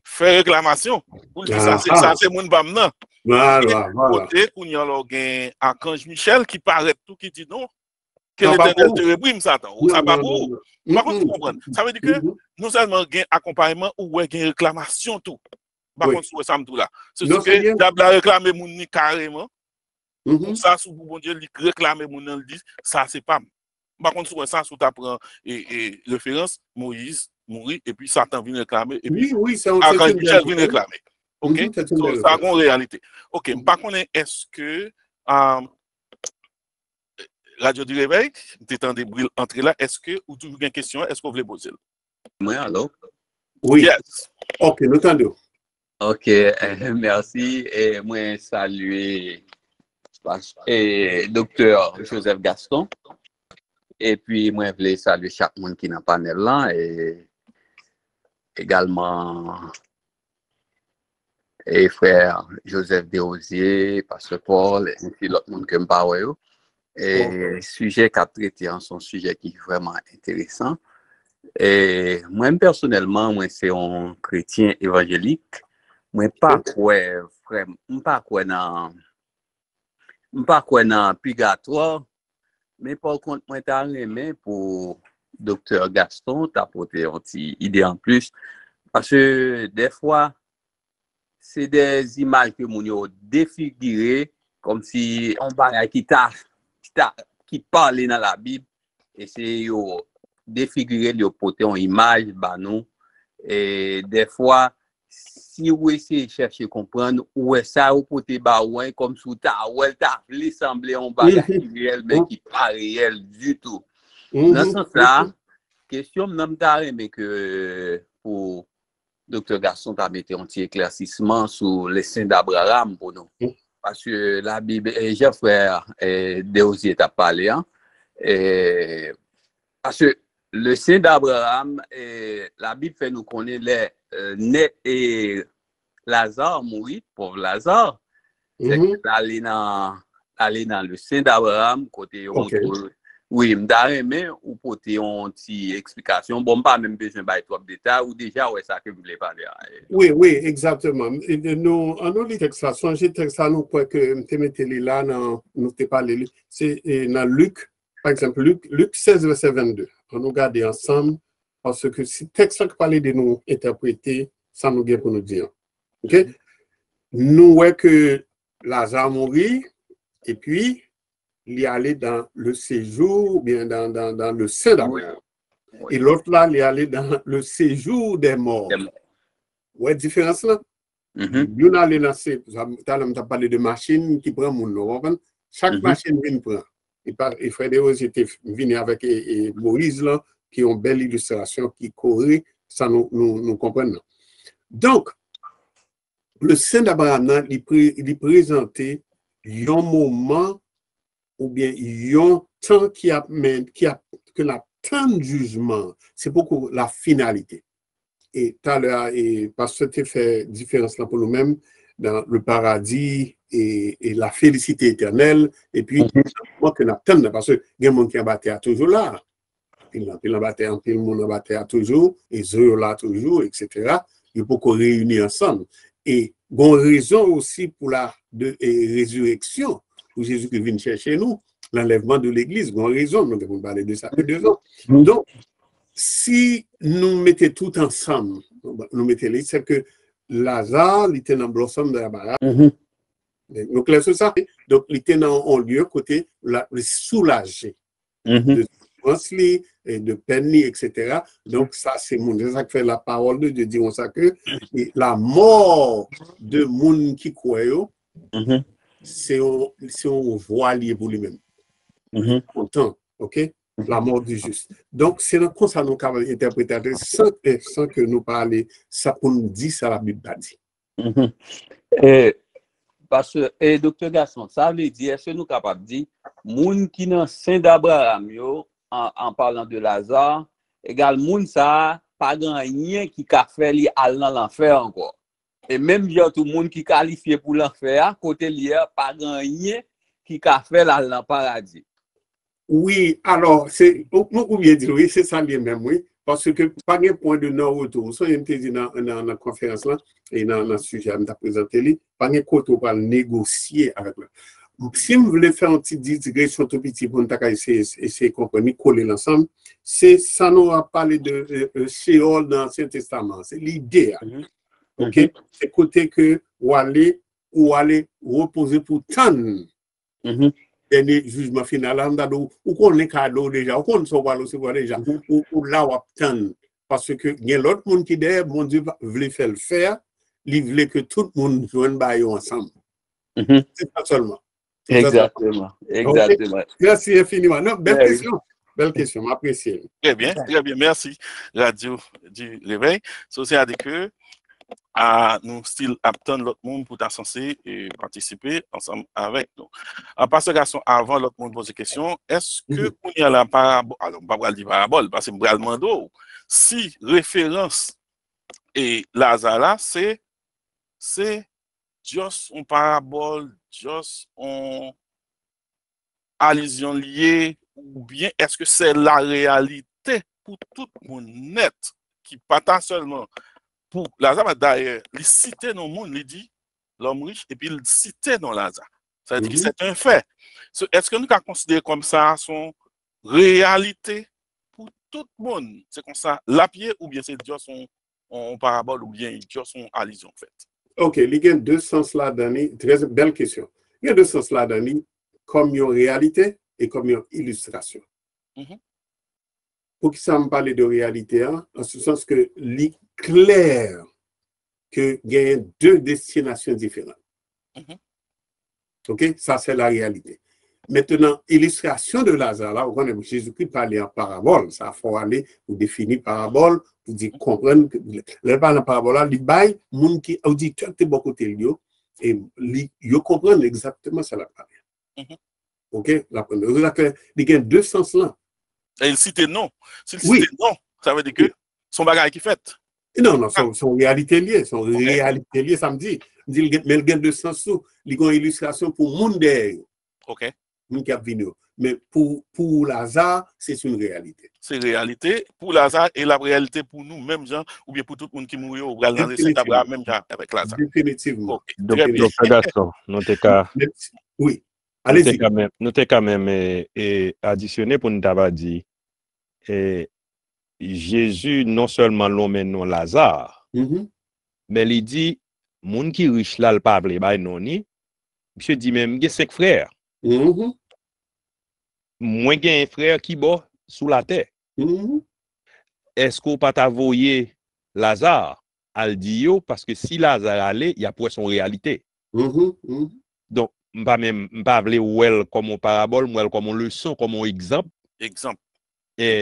S1: faire réclamation pour dire ça c'est mon bam non.
S3: Voilà.
S1: Côté où il y a un archange Michel qui paraît tout qui dit non que l'Éternel te réprime Satan. Ou ça pas pour. Par contre, vous comprenez. Ça veut dire que non seulement gain accompagnement ou gain réclamation tout. Par contre, sur ça tout là. C'est ce que diable a réclamé mon ni carrément. Pour ça sous bon Dieu il réclamer mon nan dit ça c'est pas. Par contre, sur ça sous t'apprend et référence Moïse mourir et puis Satan vient réclamer et puis
S3: c'est
S1: archange Michel vient réclamer. OK? So, ça a une réalité. OK, par contre est-ce que Radio du Réveil, t'étant des brils entrés là, est-ce que, ou toujours une question, est-ce que vous voulez poser?
S7: Moi, allô?
S3: Oui.
S1: Yes.
S3: OK, nous t'entendons.
S7: OK, merci. Et moi, saluer Dr. Joseph Gaston. Et puis, moi, je voulais saluer chaque monde qui est dans le panel là. Et également, et frère Joseph Desrosiers, Pasteur Paul, et puis l'autre monde que je parle. Et le sujet qu'a traité en son sujet qui est vraiment intéressant. Et moi, personnellement, moi, c'est un chrétien évangélique. Moi, pas quoi dans purgatoire, mais par contre, moi, t'as aimé pour Dr. Gaston, t'as apporté une petite idée en plus. Parce que des fois, c'est des images que mon yo défiguré comme si on parlait qui parle dans la Bible et c'est yo défigurer yo porter une image bah nous et des fois si vous essayez de chercher comprendre où est ça ou porter bah ouais comme sous ta voulu sembler un bagage réel mais qui pas réel du tout. Dans ce sens là question n'aime mais que pour Dr. Gaston t'a mis un petit éclaircissement sur les saints d'Abraham pour nous. Parce que la Bible, j'ai frère Desrosiers t'a parlé, hein, parce que le saint d'Abraham, la Bible fait nous connaître les et Lazare mourit, pauvre Lazare, c'est aller dans le saint d'Abraham, côté oui, m'd'arrêter ou porter une petite explication. Bon, pas même besoin de trop de détails ou déjà, ouais, ça que vous voulez parler.
S3: Oui, exactement. Nous, en nous, les textes, changer texte, nous, pour que nous mettez là, nous t'ai parlé, c'est dans Luc, par exemple, Luc 16, verset 22. On nous garde ensemble, parce que si le texte qui parlait de nous interpréter, ça nous vient pour nous dire. OK? Nous, ouais, que Lazare mourit, et puis, il est allé dans le séjour, bien dans le sein d'Abraham. Oui. Et l'autre là, il est allé dans le séjour des morts. Ouais, différence là. Nous allons lancer, tu as parlé de machines qui prennent mon nom. Chaque machine vient prendre. Et Frère Desrosiers était venu avec Moïse là, qui ont une belle illustration qui corrige, ça nous comprenons. Donc, le sein d'Abraham, il présentait un moment ou bien il y a un temps que la temps de jugement, c'est beaucoup la finalité. Et tout à l'heure, parce que tu fais différence là pour nous-mêmes dans le paradis et la félicité éternelle, et puis, moi que n'attends, parce que il y a des gens qui ont battu à toujours là, puis il a battu en pile, monde a battu à toujours, et eux là toujours, etc. Il faut qu'on réunisse ensemble. Et il y a une raison aussi pour la résurrection, où Jésus qui vient chercher nous, l'enlèvement de l'Église, on a raison, nous devons parler de ça 2 ans. Donc, si nous mettons tout ensemble, nous mettons les, c'est que Lazare, il était dans le blossom de la baraque. Nous clair sur ça. Donc, il était dans un lieu côté le soulager de souffrance, de peine, etc. Donc, ça, c'est ça que fait la parole de Dieu, disons ça que la mort de monde qui croit, c'est un voilier pour lui-même. Content, ok? La mort du juste. Donc, c'est comme ça que nous avons interprété sans que nous parlions, ça pour nous dire ça la Bible a dit.
S7: Parce que, docteur Gaston, ça veut dire, est-ce que nous sommes capables de dire, moun qui dans Saint d'Abraham, en parlant de Lazare, égal moun ça, pas grand rien qui a fait li al dans l'enfer encore. Et même tout le monde qui qualifié pour l'enfer, côté lié, pas grand rien qui a fait là dans le paradis.
S3: Oui, alors, nous bien dire, oui, c'est ça lui-même, oui. Parce que pas de point de non-retour. Ça, je me dit dans la conférence là, et dans le sujet que je présenté, pas de côté pour négocier avec lui. Si vous voulez faire une petite digression tout petit pour nous essayer de comprendre, coller l'ensemble, c'est ça nous a parlé de Sheol dans l'Ancien Testament. C'est l'idée. OK? C'est côté que ou aller reposer pour tant. Dernier jugement final, ou qu'on est cadeau déjà, ou qu'on se voit déjà, ou là ou obtenu. Parce que il y a l'autre monde qui derrière, mon Dieu voulait faire le faire, il voulait que tout le monde joigne ensemble. C'est pas seulement.
S7: Exactement. Exactement.
S3: Okay. Merci infiniment. Non, belle question. Belle question, m'apprécie.
S1: Très bien, merci. Radio du Réveil. C'est à dire que nous style attendre l'autre monde pour être censé participer ensemble avec nous. Parce que avant l'autre monde pose des questions, est-ce que on y a la parabole, alors on va pas dire parabole parce que on va demander si référence et Lazare c'est juste une parabole, juste une allusion liée ou bien est-ce que c'est la réalité pour tout le monde net qui pas seulement pour Lazare d'ailleurs, il citait dans le monde, il dit l'homme riche, et puis il citait dans Lazare. Ça veut dire que c'est un fait. Est-ce que nous pouvons considérer comme ça son réalité pour tout le monde? C'est comme ça, la pied, ou bien c'est déjà son parabole, ou bien déjà son allusion, en fait?
S3: OK, il y a deux sens là-dedans. Très belle question. Il y a deux sens là-dedans, comme une réalité et comme une illustration. Pour qui ça me parle de réalité, en ce sens que il clair qu'il y a deux destinations différentes. OK? Ça, c'est la réalité. Maintenant, illustration de Lazare, là, on Jésus-Christ parlait en parabole. Ça, il faut aller pour définir parabole, pour dire comprendre que le parle en parabole, là, il bail, moun qui auditeur de beaucoup de lieux, et ils comprennent exactement ça la parole. OK? Il y a deux sens là.
S1: Et il citait non. S'il citait non, ça veut dire que son bagage qui fait.
S3: Non, son réalité liée. Son réalité liée, ça me dit. Mais il y a deux sens sous. Il y a une illustration pour le monde derrière.
S1: OK.
S3: Mais pour Lazare, c'est une réalité.
S1: C'est réalité pour Lazare et la réalité pour nous, même gens, ou bien pour tout le monde qui mourit au bras dans les Saint-Abraham, même gens avec Lazare.
S3: Définitivement.
S6: Docteur Gaston, nous t'es
S3: oui. Allez-y.
S6: Nous t'es quand même additionné pour nous t'avoir dit. Jésus, non seulement l'homme non Lazare, mais il dit, moun qui riche là, le pable, bah non ni. Monsieur dit même, il y a 5 frères. Moi, il y a un frère qui bat sous la terre. Est-ce qu'on peut t'avoyer Lazare al dire parce que si Lazare allait, il y a pour son réalité. Donc, je ne vais pas parler comme une parabole, comme une leçon, comme un exemple. Et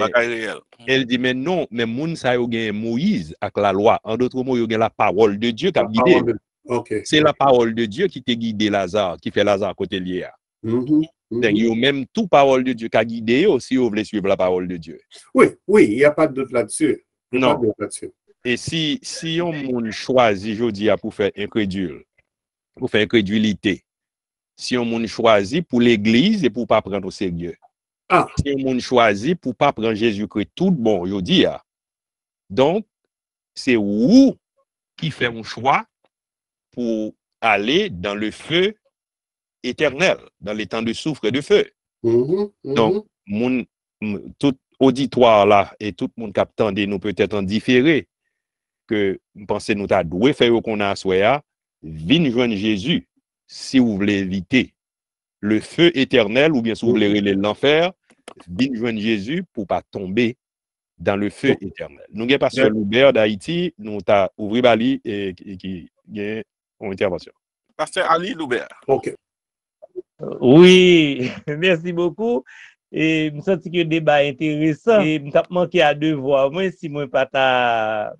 S6: elle dit, mais non, mais moun sa yo gen Moïse avec la loi. En d'autres mots, yo gen la parole de Dieu qui a guidé. C'est la parole de Dieu qui t'a guidé Lazare, qui fait Lazare côté lié. Yo même tout parole de Dieu qui a guidé si vous voulez suivre la parole de Dieu.
S3: Oui, il n'y a pas de doute là-dessus.
S6: Non. Et si on moun choisit, je dis, pour faire incrédulité, si on moun choisit pour l'église et pour pas prendre au sérieux. Si on choisit pour pas prendre Jésus-Christ tout bon, je dis. Donc, c'est vous qui fait un choix pour aller dans le feu éternel, dans les temps de souffre et de feu. Donc, tout auditoire là et tout le monde qui attendait nous peut-être en différé que pensez nous t'a doué faire qu'on a soya, vinn joindre Jésus si vous voulez éviter le feu éternel ou bien si vous voulez l'enfer, vinn joindre Jésus pour pas tomber dans le feu éternel. Nous avons pasteur Loubert d'Haïti, nous t'a ouvert Bali et qui a une intervention.
S1: Pasteur Ali Loubert.
S3: OK.
S8: Oui, merci beaucoup. Et je me sens que le débat est intéressant. Et je me manqué à deux voix. Moi, si moi pas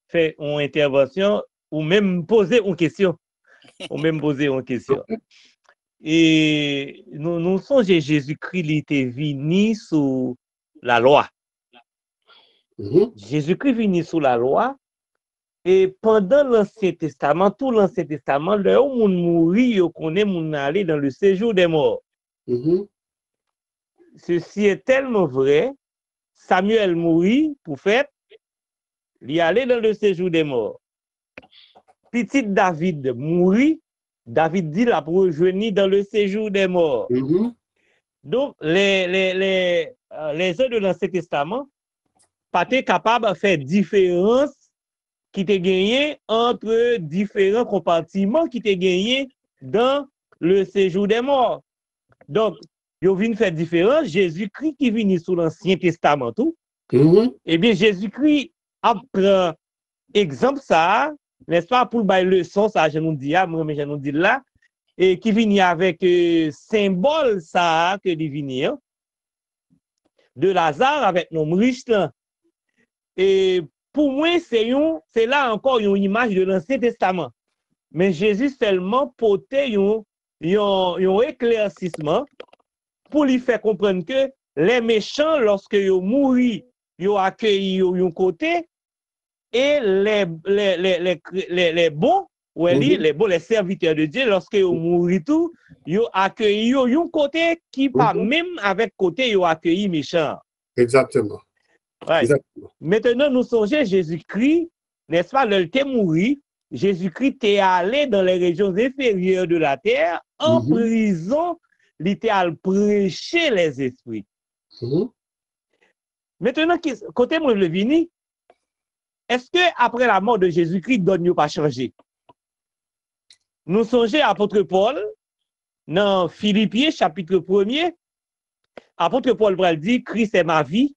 S8: fait une intervention ou même poser une question. On même poser une question. Et nous songeons Jésus-Christ, il était venu sous la loi. Jésus-Christ venu sous la loi. Et pendant l'Ancien Testament, tout l'Ancien Testament, là où on mourit, on connaît mon aller dans le séjour des morts. Ceci est tellement vrai. Samuel mourit, prophète, il allait dans le séjour des morts. Petit David mourit, David dit la rejoindre dans le séjour des morts. Donc, les œuvres de l'Ancien Testament pas été capables de faire différence qui était gagné entre différents compartiments qui étaient gagnés dans le séjour des morts. Donc, ils viennent faire différence. Jésus-Christ qui vient sous l'Ancien Testament, tout. Eh bien, Jésus-Christ apprend exemple ça, n'est-ce pas, pour le leçon, ça, je nous dis, moi, je nous dis là, et qui vient avec symbole ça, que il vient, de Lazare avec nos riches là. Et pour moi, c'est là encore une image de l'Ancien Testament. Mais Jésus seulement portait un éclaircissement pour lui faire comprendre que les méchants, lorsque ils mourent, ils accueilli un côté, et les bons, les bons, les serviteurs de Dieu, lorsque ils mourent tout, ils accueilli un côté qui pas même avec côté ils accueilli méchants.
S3: Exactement.
S8: Ouais. Exactement. Maintenant, nous songeons Jésus-Christ, n'est-ce pas, il était mort, Jésus-Christ est allé dans les régions inférieures de la terre, en prison, il était allé prêcher les esprits. Maintenant, côté moi le vini, est-ce que après la mort de Jésus-Christ, donne n'a pas changé? Nous songeons apôtre Paul, dans Philippiens, chapitre 1er, apôtre Paul dit, Christ est ma vie,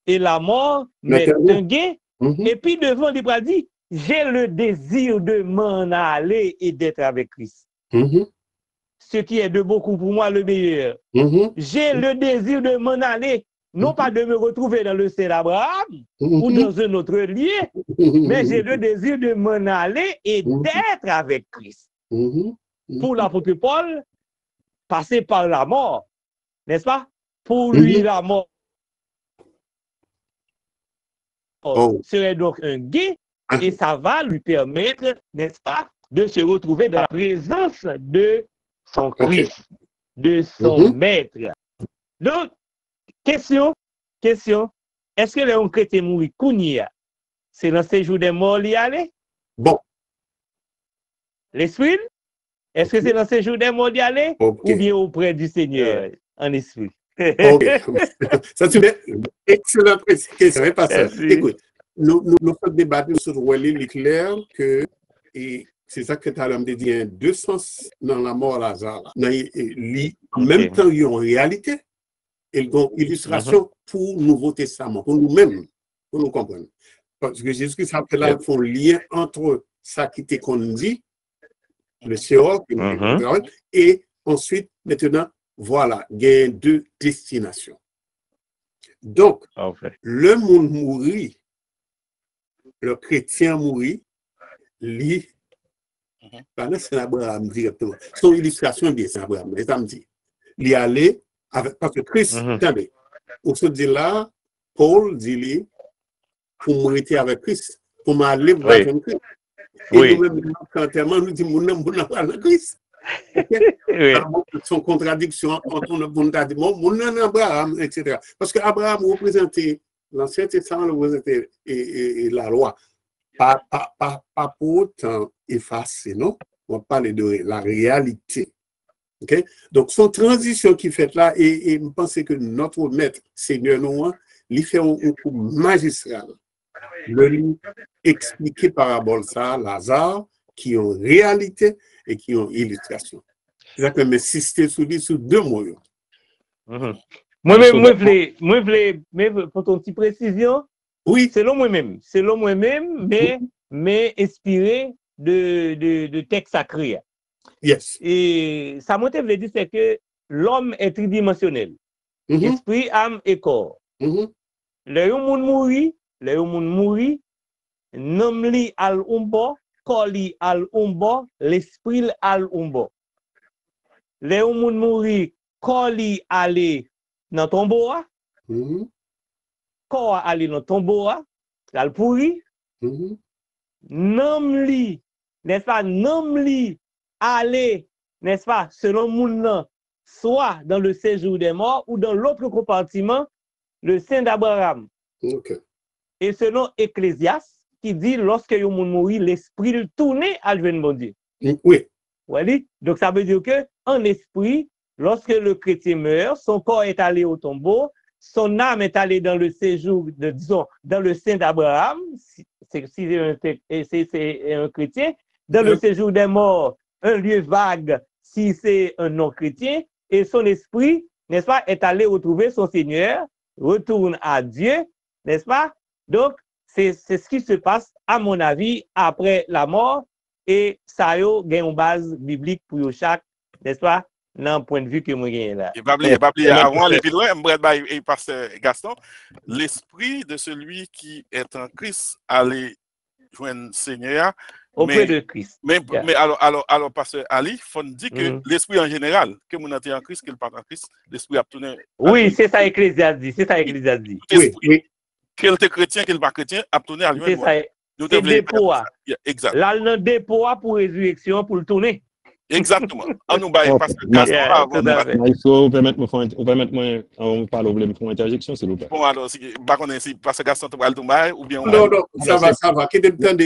S8: et la mort m'est un gain. Et puis devant, il dit, j'ai le désir de m'en aller et d'être avec Christ. Ce qui est de beaucoup pour moi le meilleur. J'ai le désir de m'en aller, non pas de me retrouver dans le sein d'Abraham ou dans un autre lieu, mais j'ai le désir de m'en aller et d'être avec Christ. Pour l'apôtre Paul, passer par la mort, n'est-ce pas? Pour lui, la mort serait donc un gain et ça va lui permettre, n'est-ce pas, de se retrouver dans la présence de son Christ, de son maître. Donc, question, est-ce que les chrétiens mourir Kounia, c'est dans ce jour des morts y aller?
S3: Bon.
S8: L'esprit? Est-ce que c'est dans ce jour des morts y aller? Ou bien auprès du Seigneur en esprit?
S3: Ok. Ça, c'est une excellente question. Écoute, nous faisons débattre sur l'éclair que, et c'est ça que tu as dit, il y a deux sens dans la mort Lazare. En même temps, il y a une réalité et une illustration pour le Nouveau Testament, pour nous-mêmes, pour nous comprendre. Parce que Jésus-Christ après là, font lien entre ça qui était qu'on dit, le Séol, et ensuite, maintenant, voilà, il y a deux destinations. Donc, le monde mourit, le chrétien mourit, lui, c'est Abraham directement. Son illustration, bien, c'est Abraham. Mais ça me dit, il est allé avec, parce que Christ, attendez, on se dit là, Paul dit, pour mourir avec Christ, pour m'aller avec Christ. Et nous-mêmes, quand nous disons, nous avons Christ. Son contradiction entre Abraham, etc. Parce que Abraham représentait l'Ancien Testament, représentait la loi. Pas pour autant effacé, non? On va parler de la réalité. Okay? Donc, son transition qui fait là, et je pense que notre maître, Seigneur Noah, lui fait un coup magistral. Lui expliquer parabole ça, Lazare, qui ont réalité et qui ont illustration. C'est ça que je m'insister sur deux mots.
S8: Moi, pour ton petite précision,
S3: oui.
S8: Selon moi-même, mais inspiré de textes sacrés.
S3: Yes.
S8: Et ça m'a dit c'est que l'homme est tridimensionnel. Esprit, âme et corps. Le monde mourit, nom li al umbo, koli al umbo, l'esprit al umbo. Le ou moun mouri, koli ale nan tombo a, ko ale nan tombo a, al pourri, nam li, n'est-ce pas, nam li ale, n'est-ce pas, selon moun nan, soit dans le séjour des morts ou dans l'autre compartiment, le sein d'Abraham.
S3: Okay.
S8: Et selon Ecclésiaste, qui dit, lorsque yon moun mouri, l'esprit le tourne à le bon Dieu.
S3: Oui.
S8: Oui. Donc ça veut dire que, en esprit, lorsque le chrétien meurt, son corps est allé au tombeau, son âme est allée dans le séjour, disons, dans le sein d'Abraham, si c'est un chrétien, dans le séjour des morts, un lieu vague, si c'est un non-chrétien, et son esprit, n'est-ce pas, est allé retrouver son Seigneur, retourne à Dieu, n'est-ce pas? Donc, c'est ce qui se passe, à mon avis, après la mort, et ça y a une base biblique pour chaque, n'est-ce pas, dans le point de vue que moi j'ai là.
S1: Et pas oublier, avant les plus loin, et pasteur Gaston, l'esprit de celui qui est en Christ allait joindre Seigneur.
S8: Auprès de Christ.
S1: Mais alors, pasteur Ali, il faut dire que l'esprit en général, que mon en Christ, qu'il part en Christ, l'esprit a tourné.
S8: Oui, c'est ça Ecclésiaste dit. C'est ça Ecclésiaste dit.
S1: Oui. Qu'il était chrétien, qu'il pas chrétien, a tourné à lui.
S8: C'est ça. C'est dépôt.
S1: Exact.
S8: Là, le dépôt pour résurrection, pour le tourner.
S1: Exactement. On nous baille parce que
S6: Maestro, vous permettez-moi, on parle pour interjection, s'il vous plaît.
S1: Bon, alors, si par contre, si parce que Gaston te parle de bail ou bien.
S3: Non, ça va. Qui est temps de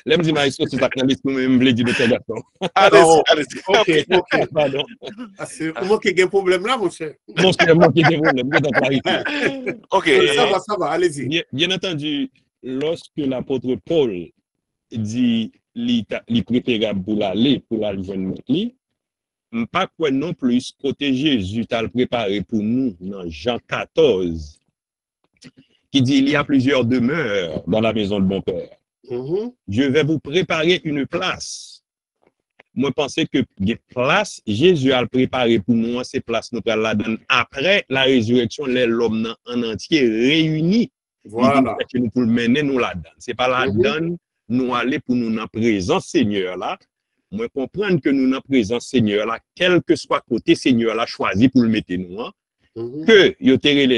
S6: L'aime dit Maestro, c'est ça que nous me dit de Gaston.
S1: Allez-y.
S3: Ok. Pardon. C'est moi qui ai un problème là, mon cher.
S6: Moi qui ai un problème.
S1: Ok.
S3: Ça va, allez-y.
S6: Bien entendu, lorsque l'apôtre Paul dit li préférable pour l'aller joindre lui, pas quoi non plus côté Jésus t'a préparé pour nous dans Jean 14 qui dit il y a plusieurs demeures dans la maison de mon père. Je vais vous préparer une place. Moi pensais que des places Jésus a préparé pour nous, ces places nous la donne après la résurrection l'homme en entier réuni.
S3: Voilà.
S6: Nous pour mener nous la donne. C'est pas la donne nous aller pour nous dans présence Seigneur là. Moi comprendre que nous dans présence Seigneur là, quel que soit côté Seigneur là choisi pour le mettre nous que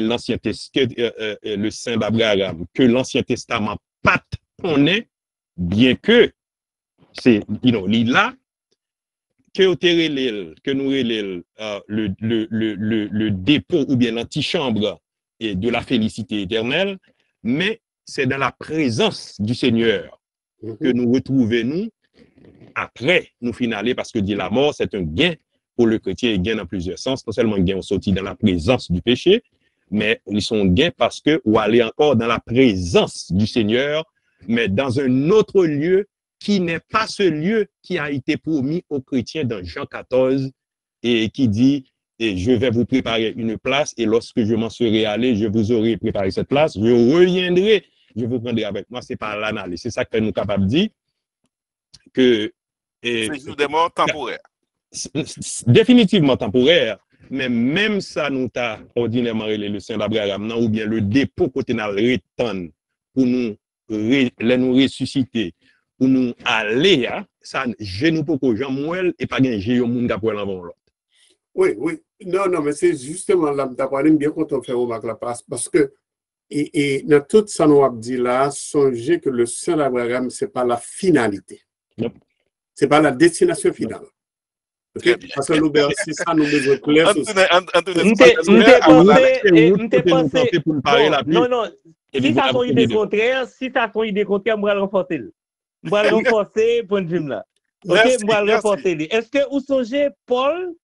S6: l'ancien le saint d'Abraham, que l'ancien testament pas connaît bien que c'est là que nous le dépôt ou bien l'antichambre et de la félicité éternelle, mais c'est dans la présence du Seigneur que nous retrouvons nous après nous finaler parce que dit la mort c'est un gain pour le chrétien, il gain dans plusieurs sens, non seulement gain on sortit dans la présence du péché, mais ils sont gains parce que ou aller encore dans la présence du Seigneur, mais dans un autre lieu qui n'est pas ce lieu qui a été promis aux chrétiens dans Jean 14 et qui dit et je vais vous préparer une place et lorsque je m'en serai allé, je vous aurai préparé cette place, je reviendrai, je vous prendrai avec moi, c'est pas l'analyse, c'est ça que nous sommes capables de dire que
S1: c'est des morts temporaires.
S6: Définitivement temporaire, mais même ça nous t'a ordinairement le Saint d'Abraham ou bien le dépôt côté n'a retan pour nous ressusciter pour nous aller ça genou pour que Jean Mouel et pas gain j'ai monde d'après l'avant l'autre.
S3: Oui, non, mais c'est justement là d'après bien quand on fait remarque la place parce que et dans tout ça nous a dit là, songez que le Saint d'Abraham c'est pas la finalité.
S6: Yep.
S3: C'est pas la destination finale. Okay? Parce que nous, c'est ça, nous besoin clair.
S8: Non. Si ça sont idées contraires, on va le renforcer. On va le renforcer, point de vue là. Ok, on va le renforcer. Est-ce que vous songez, Paul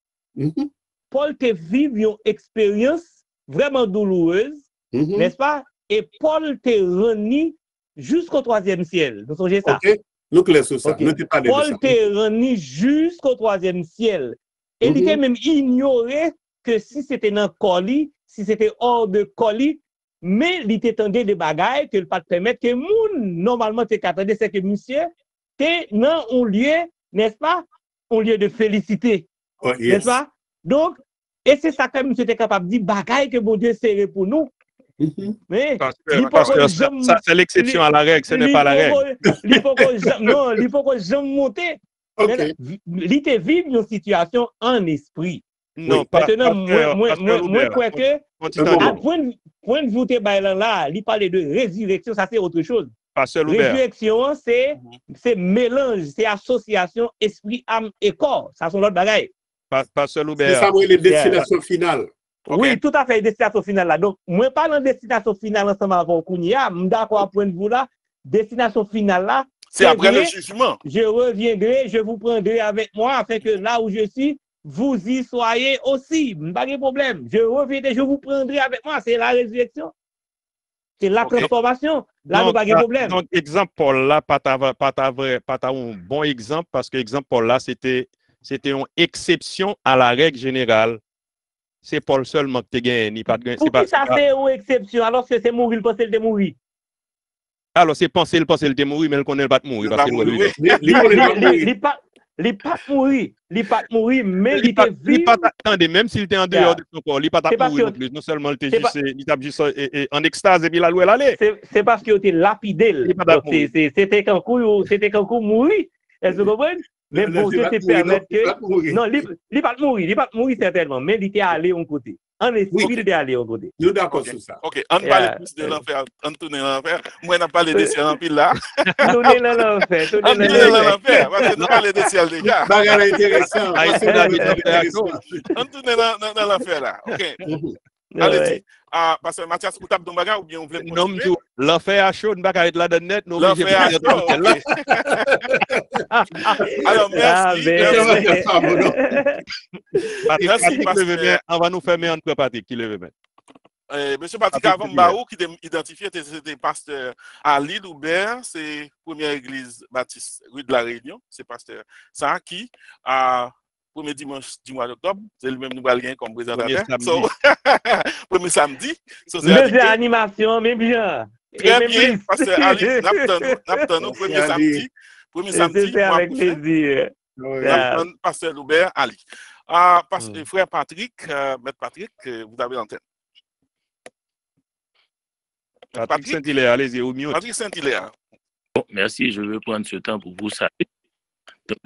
S8: te vive une expérience vraiment douloureuse, n'est-ce pas? Et Paul te renie jusqu'au 3e ciel. Vous songez ça?
S3: Okay. Nous clair sur ça.
S8: Okay. Paul te renie jusqu'au 3e ciel. Et il était même ignoré que si c'était dans colis, si c'était hors de colis, mais il t'étendait des bagailles que le pas te permettre que moun normalement te qu'attendait c'est que monsieur t'es dans un lieu, n'est-ce pas? Un lieu de félicité.
S3: Oh, yes.
S8: N'est-ce pas? Donc, et c'est ça que monsieur était capable de dire bagailles que bon Dieu serré pour nous. Mais
S6: ça, c'est l'exception à la règle, ce n'est pas la règle.
S8: Il faut que j'aime monter. Il te vivre une situation en esprit.
S6: Non,
S8: maintenant, moi, crois que, à point de vue là, il parlait de résurrection, ça c'est autre chose. Résurrection, c'est mélange, c'est association esprit, âme et corps. Ça sont l'autre bagaille.
S6: Pasteur Loubert.
S3: C'est ça, moi, les destinations finales.
S8: Oui, tout à fait, destination finale là. Donc, moi, pas dans destination finale ensemble avec Kounia, je suis d'accord à point de vue là. Destination finale là.
S1: C'est après le jugement.
S8: Je reviendrai, je vous prendrai avec moi afin que là où je suis, vous y soyez aussi. Pas de problème. Je reviendrai, je vous prendrai avec moi. C'est la résurrection. C'est la transformation. Là, nous pas de problème.
S6: Donc, exemple Paul là, pas un bon exemple parce que exemple Paul là, c'était une exception à la règle générale. C'est Paul seulement qui gagne.
S8: Pourquoi ça c'est une exception alors que c'est mourir, parce qu'il est mourir?
S6: Alors, c'est penser le est mourir, mais il connaît pas de mourir. Parce qu'il
S8: n'est pas mourir, mais il était vivre.
S6: Attendez, même s'il était en dehors de son corps, il n'est pas mourir non plus. Non seulement il était juste en extase et puis il a loué l'aller.
S8: C'est parce qu'il était lapidé. C'était quand coup mourir. Est-ce que vous comprenez? Mais bon Dieu te permettre que. Non, il n'est pas mourir certainement, mais il était allé en côté. En esprit, il était allé en côté.
S3: Nous d'accord sur ça.
S1: Ok, on parle plus de l'enfer, on tourne l'enfer. Moi, on a parlé des ciels en pile là.
S8: Tournez l'enfer.
S1: On tourne l'enfer, parce que nous parlons des ciels déjà.
S3: Bagarre intéressant.
S1: On tourne dans l'enfer là. Ok. Allez-y. Parce que Mathias, vous tapez dans le bagage ou bien vous voulez continuer?
S6: Non, l'enfer à chaud, nous ne pas être là de net.
S1: L'enfer à chaud. Alors, merci.
S6: Merci. On va nous fermer entre Patrick qui le veut mettre.
S1: Monsieur Patrick Avambaou, qui est identifié, c'était pasteur à Lille-Oubert, c'est première église baptiste rue de la Réunion, c'est pasteur ça qui premier dimanche du mois d'octobre, c'est le même nous valien comme présentateur. Premier samedi.
S8: Deuxième animation, mais bien.
S1: Très bien, parce que Ali, Naptano, premier samedi.
S8: C'est avec plaisir.
S1: Pasteur Loubert, Ali. Frère Patrick, Maître Patrick, vous avez l'antenne.
S6: Patrick Saint-Hilaire, allez-y, au mieux.
S1: Patrick Saint-Hilaire.
S9: Bon, merci, je vais prendre ce temps pour vous saluer. Donc,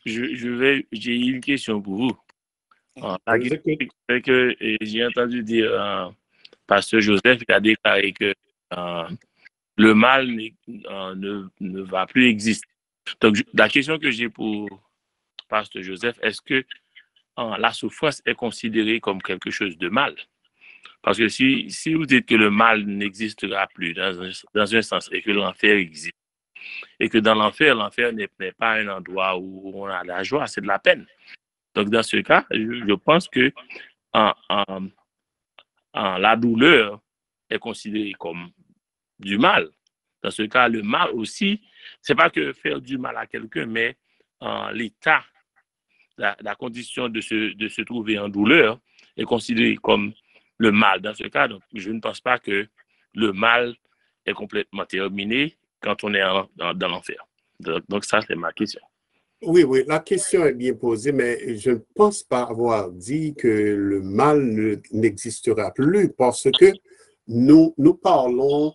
S9: j'ai une question pour vous. J'ai entendu dire, Pasteur Joseph a déclaré que le mal ne va plus exister. Donc, la question que j'ai pour Pasteur Joseph, est-ce que la souffrance est considérée comme quelque chose de mal? Parce que si vous dites que le mal n'existera plus dans un sens et que l'enfer existe, et que dans l'enfer n'est pas un endroit où on a la joie, c'est de la peine. Donc, dans ce cas, je pense que la douleur est considérée comme du mal. Dans ce cas, le mal aussi, c'est pas que faire du mal à quelqu'un, mais l'état, la condition de se trouver en douleur est considérée comme le mal. Dans ce cas, donc, je ne pense pas que le mal est complètement terminé quand on est dans l'enfer. Donc, ça, c'est ma question.
S3: Oui, la question est bien posée, mais je ne pense pas avoir dit que le mal n'existera plus parce que nous parlions,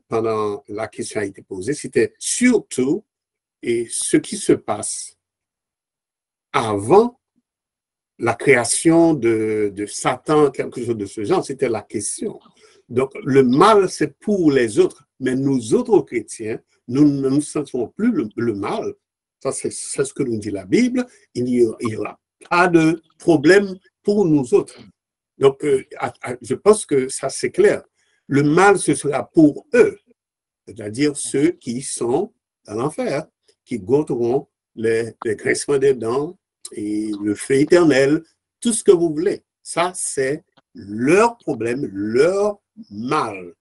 S3: pendant la question a été posée, c'était surtout ce qui se passe avant la création de Satan, quelque chose de ce genre, c'était la question. Donc, le mal, c'est pour les autres. Mais nous autres chrétiens, nous ne nous sentons plus le mal. Ça, c'est ce que nous dit la Bible. Il n'y aura pas de problème pour nous autres. Donc, je pense que ça, c'est clair. Le mal, ce sera pour eux, c'est-à-dire ceux qui sont dans l'enfer, qui goûteront les grincements des dents et le feu éternel, tout ce que vous voulez. Ça, c'est leur problème, leur mal,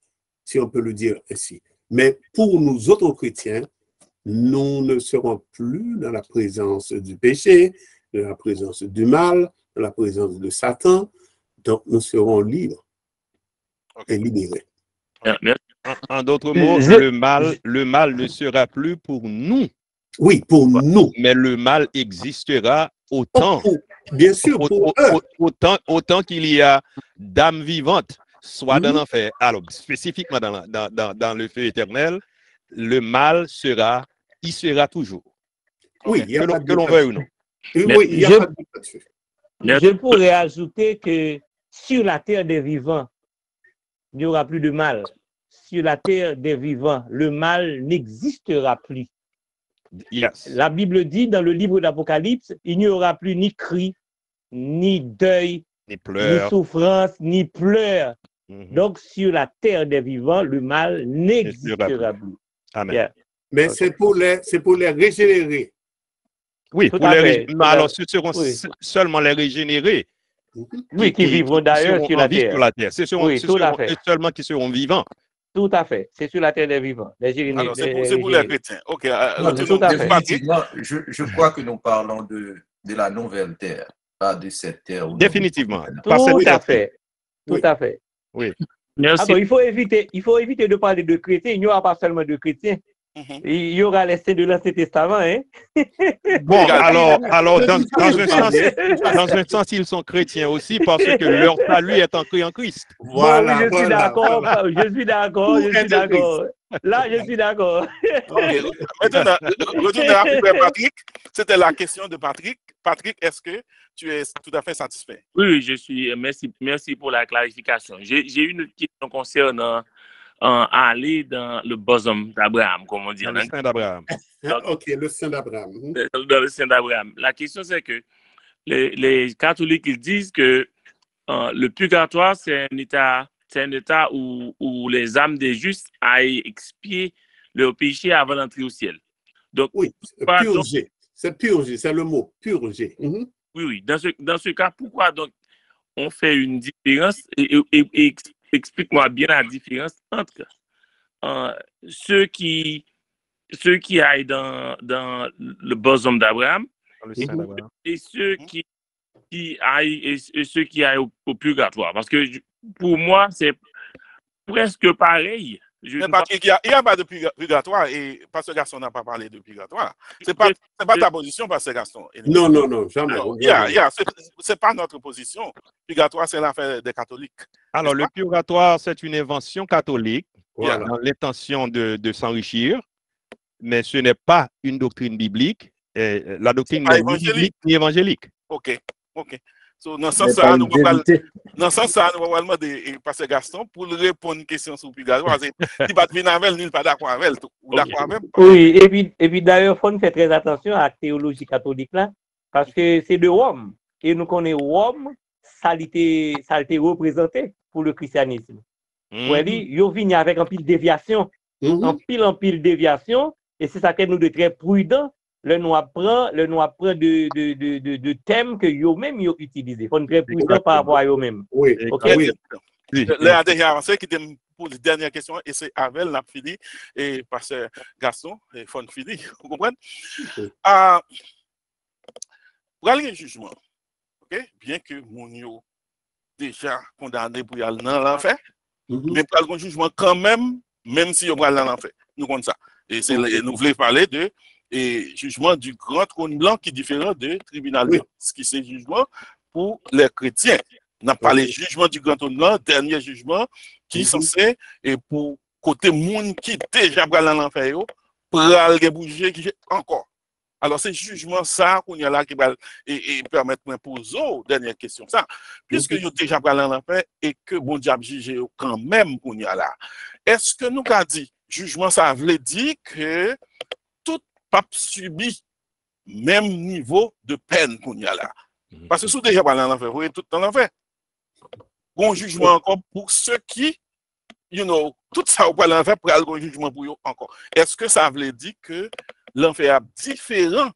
S3: si on peut le dire ainsi. Mais pour nous autres chrétiens, nous ne serons plus dans la présence du péché, de la présence du mal, de la présence de Satan. Donc, nous serons libres et libérés.
S6: En d'autres mots, le mal ne sera plus pour nous.
S3: Oui, pour nous.
S6: Mais le mal existera autant,
S3: bien sûr,
S6: autant qu'il y a d'âmes vivantes, soit dans l'enfer. Alors, spécifiquement dans le feu éternel, le mal il sera toujours.
S3: Oui,
S6: que l'on veuille ou non.
S3: Oui, il y a pas de doute là-dessus.
S8: Je pourrais ajouter que sur la terre des vivants, il n'y aura plus de mal. Sur la terre des vivants, le mal n'existera plus.
S6: Yes.
S8: La Bible dit dans le livre d'Apocalypse, il n'y aura plus ni cri, ni deuil, ni souffrance, ni pleurs. Donc, sur la terre des vivants, le mal n'existera plus.
S6: Amen.
S8: Yeah.
S3: Mais c'est pour les régénérer.
S6: Oui, pour les régénérer. Alors, ce seront seulement les régénérés.
S8: Oui, qui vivront d'ailleurs sur la terre.
S6: C'est seulement qui seront vivants.
S8: Tout à fait. C'est sur la terre des vivants.
S1: Alors, c'est pour les chrétiens. OK.
S4: Définitivement, je crois que nous parlons de la nouvelle terre, pas de cette terre.
S6: Définitivement.
S8: Tout à fait. Tout à fait.
S6: Oui.
S8: Merci. Alors, il faut éviter de parler de chrétiens. Il n'y aura pas seulement de chrétiens. Il y aura les saints de l'Ancien Testament. Hein?
S6: Bon, alors dans un sens, ils sont chrétiens aussi parce que leur salut est ancré en Christ.
S8: Voilà, bon, je suis d'accord. Là, je suis d'accord.
S1: Okay. Maintenant, retournons à Patrick. C'était la question de Patrick. Patrick, est-ce que tu es tout à fait satisfait?
S9: Oui, je suis. Merci pour la clarification. J'ai une question concernant aller dans le bosom d'Abraham, comme on dit.
S6: Dans le sein d'Abraham.
S3: OK, le sein d'Abraham.
S9: Dans le sein d'Abraham. La question, c'est que les catholiques, ils disent que le purgatoire, c'est un état où les âmes des justes aillent expier leur péché avant d'entrer au ciel. Donc,
S3: oui, purger. C'est purger, c'est le mot, purger.
S9: Oui. Dans ce cas, pourquoi donc on fait une différence et explique-moi bien la différence entre ceux qui aillent dans le bosom d'Abraham et ceux qui aillent au purgatoire. Parce que pour moi, c'est presque pareil.
S1: Mais Patrick, il n'y a pas de purgatoire et Pasteur Gaston n'a pas parlé de purgatoire. Ce n'est pas ta position, Pasteur Gaston.
S3: Non, jamais.
S1: Ce n'est pas notre position. Purgatoire, c'est l'affaire des catholiques.
S6: Alors, le purgatoire, c'est une invention catholique dans l'intention de s'enrichir, mais ce n'est pas une doctrine biblique. La doctrine n'est ni biblique ni évangélique.
S1: OK. So, dans ce sens, nous allons demander Pasteur Gaston pour répondre à une question sur le purgatoire. Il va venir avec il n'est pas d'accord avec elle.
S8: Oui, et puis d'ailleurs, il faut faire très attention à la théologie catholique là, parce que c'est de Rome. Et nous connaissons Rome, ça a été représenté pour le christianisme. Vous voyez, ils viennent avec un pile déviation, en pile déviation, et c'est ça que nous de très prudents. Le nous apprend de thèmes que eux-mêmes ils utilisent. Il faut être très prudent par rapport à eux-mêmes.
S3: Oui.
S1: Okay? La dernière avancée qui était pour la dernière question, et c'est Avel, n'a fini, et Pasteur Gaston, il faut fini. Vous comprenez? Pour aller au jugement, bien que mon déjà condamné pour aller dans l'enfer, mais pour aller au jugement quand même si on va aller dans l'enfer. Nous comptons ça. Et nous voulons parler de jugement du grand trône blanc qui est différent de tribunal blanc. Ce qui c'est jugement pour les chrétiens. On n'a pas les jugements du grand trône blanc, dernier jugement, qui est censé, et pour côté monde qui déjà va dans l'enfer, pour aller bouger encore. Alors, c'est jugement ça qu'on y a là qui va permettre de poser dernière question. Ça, puisque ils ont déjà dans l'enfer et que bon Dieu juge quand même qu'on y a là. Est-ce que nous avons dit jugement, ça veut dire que tout pape subit même niveau de peine qu'on y a là. Parce que si vous déjà dans l'enfer, vous voyez tout dans l'enfer. Bon jugement encore pour ceux qui, tout ça au l'enfer pour aller au jugement pour eux encore. Est-ce que ça veut dire que l'enfer est différent,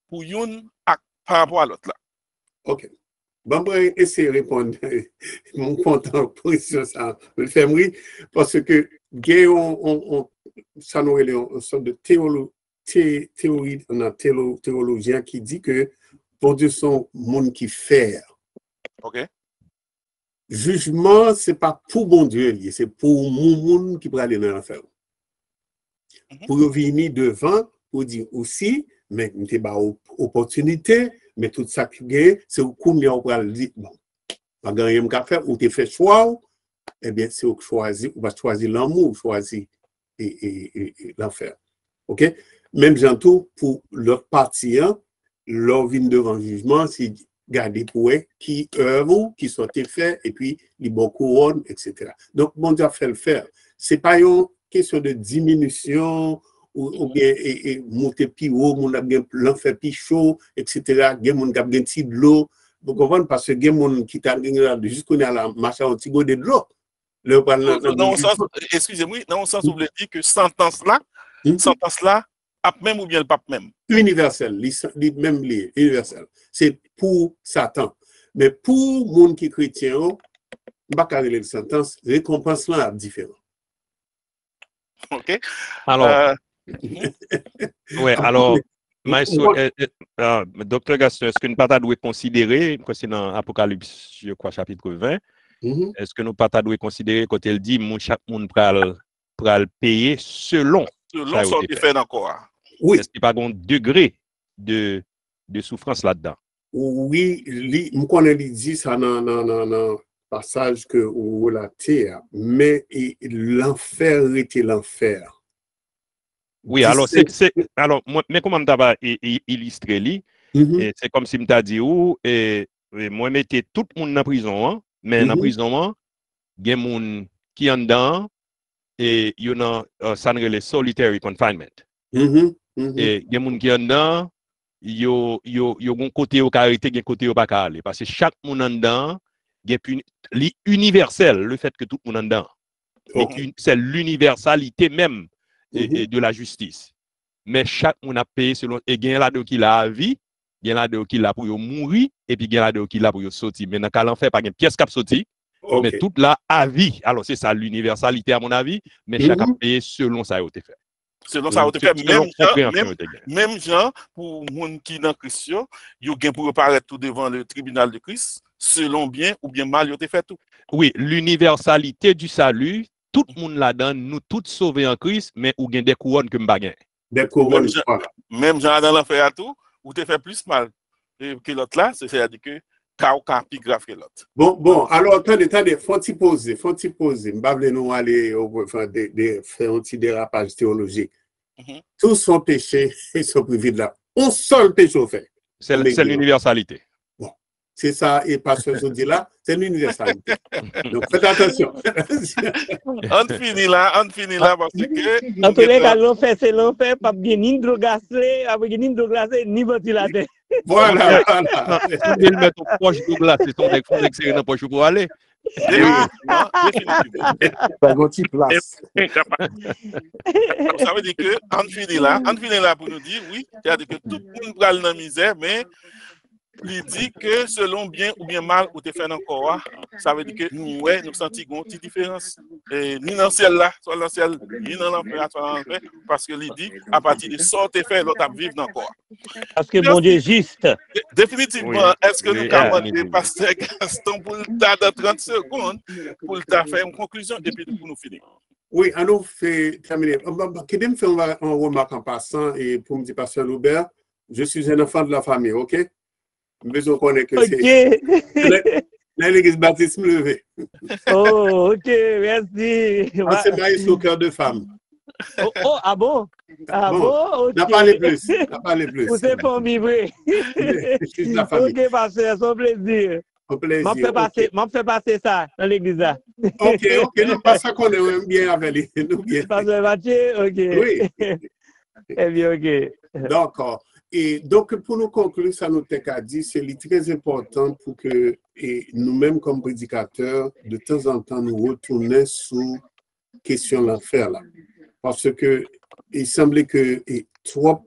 S1: pour une par rapport à l'autre là?
S3: OK. Bon, je vais essayer de répondre. Mon content pour ça, le faire parce que ça nous est une sorte de théorie, on a théologien qui dit que pour Dieu son monde qui fait.
S1: OK.
S3: Jugement, c'est pas pour bon Dieu, c'est pour mon monde qui peut aller dans l'enfer. Pour venir devant, pour dire aussi, mais on t'a opportunité, mais tout ça qui est, c'est au combien on va le dire, bon, pas gagner un café, ou t'es fait choix, eh bien, c'est au choisir, on va choisir l'amour, choisir l'enfer. OK? Même j'entends pour leur partie, leur vie devant le jugement, c'est garder pour eux qui œuvrent, qui sont faits, et puis les bons couronnes, etc. Donc, mon Dieu a fait le faire. Ce n'est pas une question de diminution ou bien monter plus haut, mon a bien l'enfer plus chaud, etc. Il y a mon qui a bien de l'eau. Vous comprenez? Parce que il y a mon qui t'a jusqu'à la marche à Antigo de l'eau.
S1: Excusez-moi, dans le sens où vous voulez dire que sentence là, pape même ou bien le pape même?
S3: Universel, même universel. C'est pour Satan. Mais pour monde qui est chrétien, on va pas carrer les sentences, récompense là est différent.
S1: OK.
S6: Alors, ouais, alors, Dr. Gaston, est-ce que nous pas doit considérer, que c'est dans Apocalypse, je crois, chapitre 20, est-ce que nous pas doit considérer quand elle dit chaque monde pral payer selon
S1: ce qu'il fait encore?
S3: Oui.
S6: Est-ce qu'il n'y a pas un degré de souffrance là-dedans?
S3: Oui, je connais dit ça dans le passage que vous relatez, mais l'enfer était l'enfer.
S6: Oui, alors, alors mais comment tu as illustré, c'est comme si je t'ai dit, moi, mettez tout le monde en prison, mais en prison, il y a des gens qui sont dedans et il y a ça le solitary confinement. Et il y a des gens qui sont dedans, il y a un côté au carité, un côté au pas carré. Parce que chaque monde en dedans, il y a universel, le fait que tout le monde en dedans. C'est l'universalité même de la justice. Mais chaque monde a payé selon. Et il y a là-dedans qui l'a à vie, il y a là-dedans qui l'a pour mourir, et puis il y a là-dedans qui l'a pour sortir. Mais dans le cas pas une pièce qui a sorti, mais tout là à vie. Alors c'est ça l'universalité à mon avis, mais chaque a payé selon ça a été fait.
S1: Selon ça a été fait, même gens, pour les gens qui sont dans Christ, ils ont pour apparaître tout devant le tribunal de Christ, selon bien ou bien mal, ils ont fait tout.
S6: Oui, l'universalité du salut, tout le monde là-dedans, nous tous sauvés en Christ, mais ou bien des couronnes que nous baguons.
S3: Des couronnes.
S1: Même gens dans l'enfer à tout, ou te fait plus mal que l'autre là, c'est-à-dire que cas plus grave que l'autre.
S3: Bon, alors attendez, faut-il poser. M'bable nous aller faire un petit dérapage théologique. Tous sont péchés et sont privés de là. Un seul péché fait.
S6: C'est l'universalité.
S3: Bon, c'est ça, et pasteur je dis là, c'est l'universalité. Donc faites attention.
S1: On finit là parce que.
S8: En tous les cas, l'enfer, c'est l'enfer, pas bien ni drogue glacée, ni ventilateur.
S3: Voilà.
S6: Il met ton poche de glace, c'est ton extérieur dans poche pour aller.
S3: Pas grand type place.
S1: Ça veut dire que on finit là pour nous dire oui, c'est-à-dire que tout le monde va dans la misère, mais il dit que selon bien ou bien mal ou te fait encore, ça veut dire que nous sentons une petite différence. Ni dans le ciel là, soit dans le ciel, ni dans l'enfer, soit dans l'enfer, parce que il dit à partir de ça te fait l'autre à vivre encore.
S8: Parce que mon Dieu est juste.
S1: Définitivement, est-ce que nous avons demandé pasteur Gaston pour le tas de 30 secondes pour le tas faire une conclusion et puis pour nous finir?
S3: Oui, on nous fait terminer. Qu'est-ce que fait une remarque en passant et pour me dire pasteur Loubert, je suis un enfant de la famille, ok? Mais on connaît que c'est l'église baptisme levé.
S8: Oh, ok, merci.
S3: C'est maïs au cœur de femme.
S8: Ah bon? Ah bon? Ok.
S3: N'a pas les plus.
S8: Vous êtes pas vivre. Ok, pasteur, c'est un plaisir. M'a fait passer ça dans l'église là.
S3: Ok, nous pas ça qu'on est bien avec nous bien.
S8: Pasteur Mathieu, ok.
S3: Oui.
S8: Eh bien, ok.
S3: D'accord. Et donc, pour nous conclure, ça nous a dit, c'est très important pour que nous-mêmes, comme prédicateurs, de temps en temps, nous retournions sur la question de l'enfer là. Parce que il semblait que trop,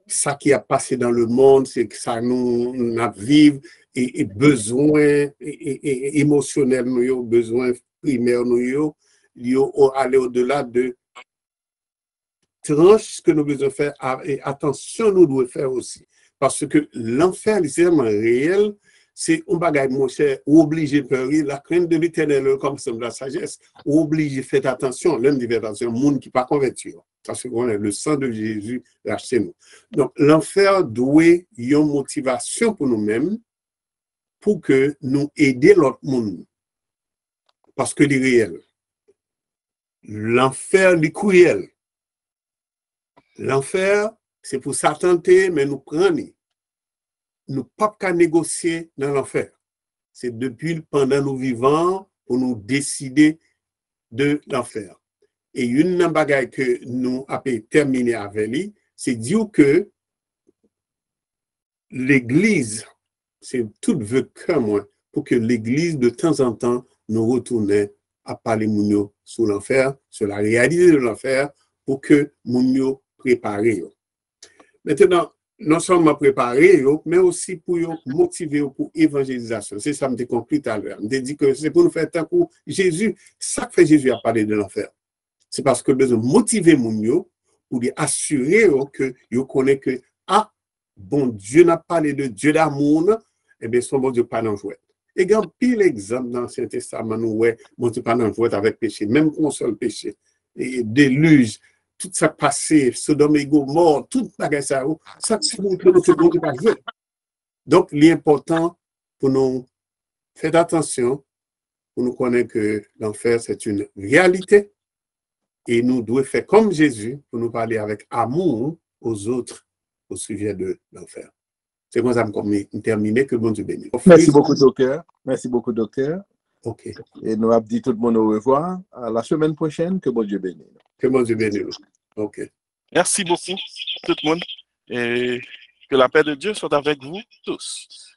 S3: ça qui a passé dans le monde, c'est que ça nous a vivre et besoin émotionnel, nous besoin primaire, nous aller au-delà de tranche que nous devons faire et attention nous devons faire aussi parce que l'enfer c'est vraiment réel, c'est un bagage mon cher obligé peur la crainte de l'Éternel comme semble la sagesse obligé faire attention l'homme de attention monde qui pas converti Parce que le sang de Jésus racheté nous. Donc, l'enfer doit une motivation pour nous-mêmes pour que nous aider l'autre monde. Parce que c'est réel. L'enfer, c'est cruel. L'enfer, c'est pour Satan, mais nous prenons. Nous ne pouvons pas négocier dans l'enfer. C'est depuis pendant nous vivants pour nous décider de l'enfer. Et une bagaille que nous avons terminé avec lui, c'est dire que l'Église, c'est tout veut que moi, pour que l'Église, de temps en temps, nous retourne à parler mounio sur l'enfer, sur la réalité de l'enfer, pour que mounio prépare. Maintenant, non seulement préparer, mais aussi pour motiver pour l'évangélisation. C'est ça que je me compris tout à l'heure. Je me dit que c'est pour nous faire tant pour Jésus. Ça que fait Jésus a parlé de l'enfer. C'est parce que besoin motiver mounio pour lui assurer que vous connaissez que bon Dieu n'a parlé de Dieu d'amour, et bien son bon Dieu pas dans jouet. Et il y a pile exemple dans l'Ancien Testament où bon Dieu pas dans jouet avec péché, même qu'on seul péché, et déluge, tout ça passé, Sodome et Gomorrhe, tout ça, ça c'est bon Dieu pas jouet. Donc l'important pour nous faire attention, pour nous connaître que l'enfer c'est une réalité. Et nous devons faire comme Jésus pour nous parler avec amour aux autres au sujet de l'enfer. C'est comme ça que je termine. Que bon Dieu bénisse.
S2: Merci beaucoup, docteur. Merci beaucoup, docteur.
S3: OK.
S2: Et nous avons dit tout le monde au revoir. À la semaine prochaine, que bon Dieu bénisse.
S3: Que bon Dieu bénisse. OK.
S1: Merci beaucoup, tout le monde. Et que la paix de Dieu soit avec vous tous.